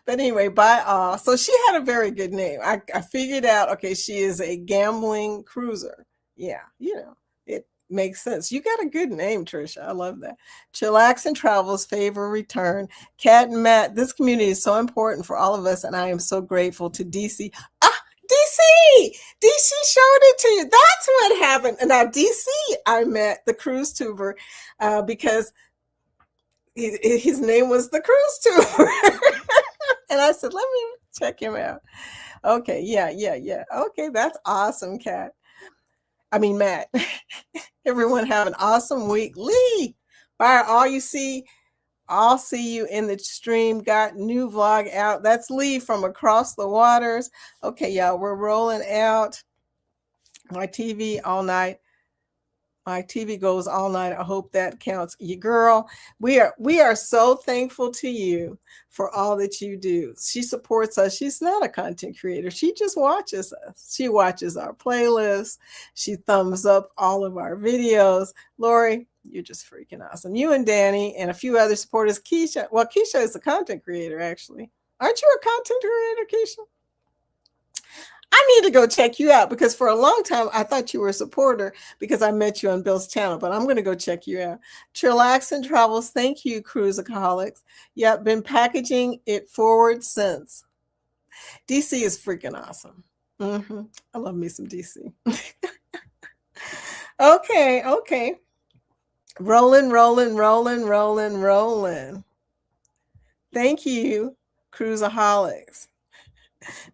But anyway, bye all. So she had a very good name. I figured out, okay, she is a gambling cruiser. Yeah, it makes sense. You got a good name, Trisha. I love that. Chillax and Travel's favor return. Cat and Matt, this community is so important for all of us, and I am so grateful to DC. DC showed it to you. That's what happened. And now DC, I met the cruise tuber because his name was the cruise tuber. And I said, let me check him out. Okay, yeah. Okay, that's awesome, Cat. I mean, Matt. Everyone have an awesome week. Lee, bye. I'll see you in the stream. Got new vlog out. That's Lee from across the waters. Okay, y'all, we're rolling out. My TV all night. My TV goes all night. I hope that counts. You girl, we are so thankful to you for all that you do. She supports us. She's not a content creator. She just watches us. She watches our playlists. She thumbs up all of our videos. Lori, you're just freaking awesome. You and Danny and a few other supporters. Keisha, well, Keisha is a content creator, actually. Aren't you a content creator, Keisha? I need to go check you out because for a long time, I thought you were a supporter because I met you on Bill's channel, but I'm going to go check you out. Chillax and Travels. Thank you, Cruiseaholics. Yep, been packaging it forward since. DC is freaking awesome. I love me some DC. Okay. Rolling. Thank you, Cruiseaholics.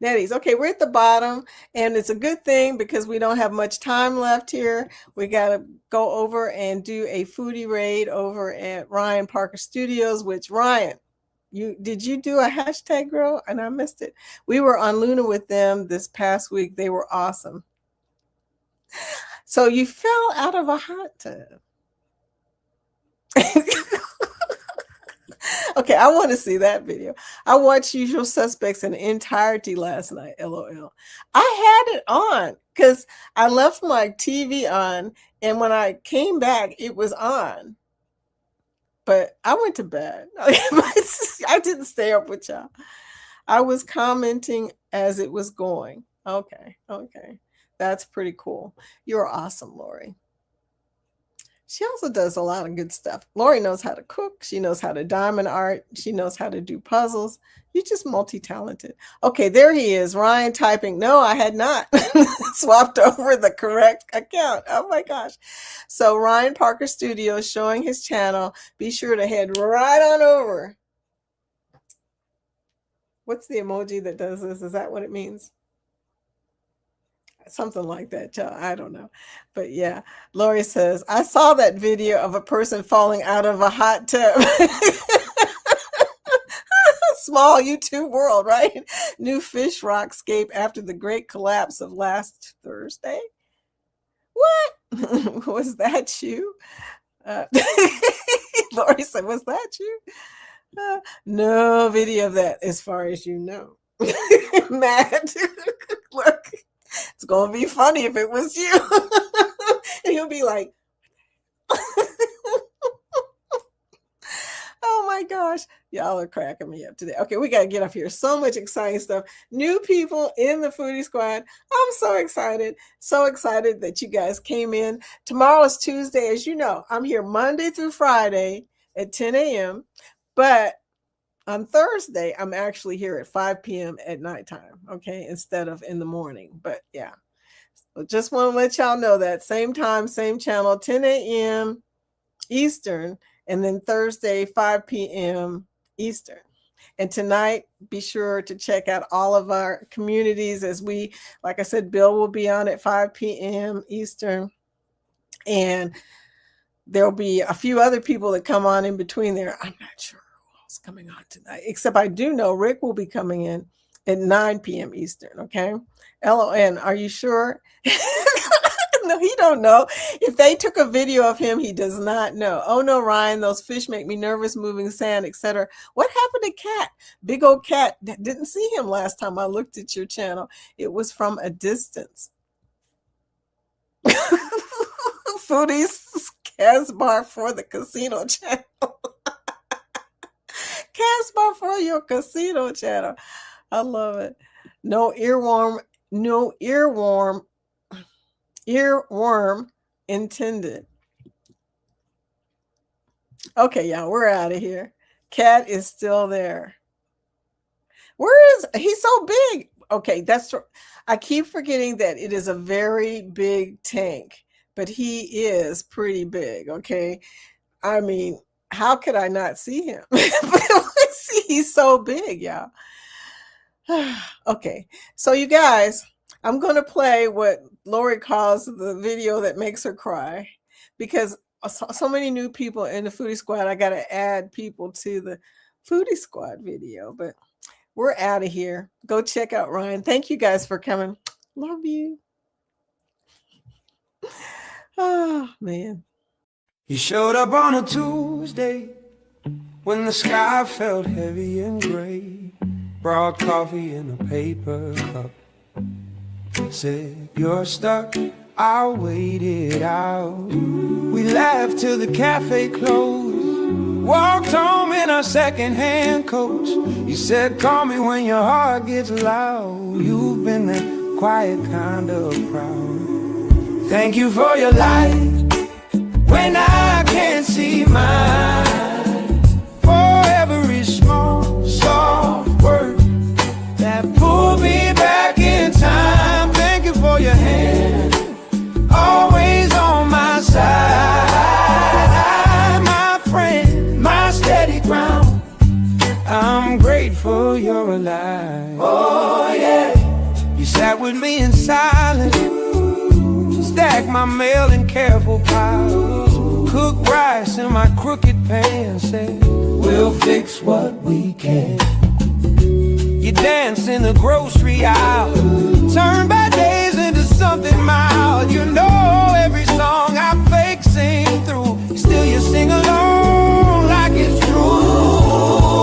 Netties. Okay, we're at the bottom, and it's a good thing because we don't have much time left here. We got to go over and do a foodie raid over at Ryan Parker Studios, which Ryan, did you do a hashtag girl? And I missed it. We were on Luna with them this past week. They were awesome. So you fell out of a hot tub. Okay, I want to see that video. I watched Usual Suspects in entirety last night. LOL. I had it on because I left my TV on, and when I came back, it was on. But I went to bed. I didn't stay up with y'all. I was commenting as it was going. Okay. That's pretty cool. You're awesome, Lori. She also does a lot of good stuff. Lori knows how to cook. She knows how to diamond art. She knows how to do puzzles. You're just multi-talented. Okay, there he is. Ryan typing. No, I had not swapped over the correct account. Oh my gosh. So Ryan Parker Studios showing his channel. Be sure to head right on over. What's the emoji that does this? Is that what it means? Something like that, y'all. I don't know. But yeah, Lori says, I saw that video of a person falling out of a hot tub. Small YouTube world, right? New fish rockscape after the great collapse of last Thursday. What? Was that you? Lori said, was that you? No video of that as far as you know. Matt, look. It's going to be funny if it was you. And he'll be like, oh my gosh. Y'all are cracking me up today. Okay, we got to get up here. So much exciting stuff. New people in the Foodie Squad. I'm so excited. So excited that you guys came in. Tomorrow is Tuesday. As you know, I'm here Monday through Friday at 10 a.m. But on Thursday, I'm actually here at 5 p.m. at nighttime, okay, instead of in the morning. But yeah, so just want to let y'all know that same time, same channel, 10 a.m. Eastern, and then Thursday, 5 p.m. Eastern. And tonight, be sure to check out all of our communities as we, like I said, Bill will be on at 5 p.m. Eastern. And there'll be a few other people that come on in between there. I'm not sure coming on tonight, except I do know Rick will be coming in at 9 p.m. Eastern. Okay. LON, are you sure? No, he don't know. If they took a video of him, he does not know. Oh no, Ryan, those fish make me nervous, moving sand, etc. What happened to Cat? Big old Cat. Didn't see him last time I looked at your channel. It was from a distance. Foodies Casbar for the casino channel. Casbar for your casino channel. I love it. No earworm intended. Okay, y'all, we're out of here. Cat is still there. Where is he's so big? Okay, that's true. I keep forgetting that it is a very big tank, but he is pretty big. Okay, I mean, how could I not see him? He's so big, y'all. Okay, so you guys, I'm going to play what Lori calls the video that makes her cry, because so many new people in the Foodie Squad. I got to add people to the Foodie Squad video, but we're out of here. Go check out Ryan. Thank you guys for coming. Love you. Oh, man. You showed up on a Tuesday when the sky felt heavy and gray. Brought coffee in a paper cup. Said, you're stuck, I'll wait it out. We laughed till the cafe closed. Walked home in our second-hand coats. You said, call me when your heart gets loud. You've been the quiet kind of proud. Thank you for your light when I can't see mine. For every small, soft word that pulled me back in time. Thank you for your hand, always on my side. My friend, my steady ground. I'm grateful you're alive. Oh yeah. You sat with me in silence, stack my mail in careful piles, cook rice in my crooked pan, said, we'll fix what we can. You dance in the grocery aisle, turn bad days into something mild. You know every song I fake sing through, still you sing along like it's true.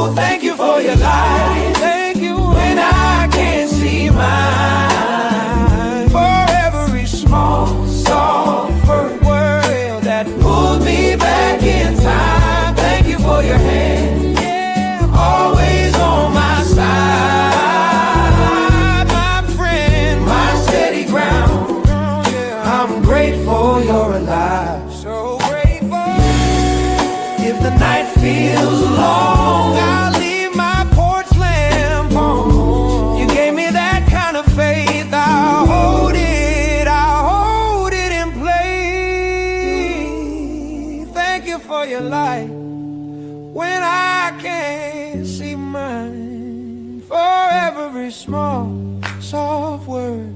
every small, soft word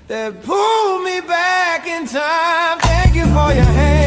that pulled me back in time. Thank you for your hand.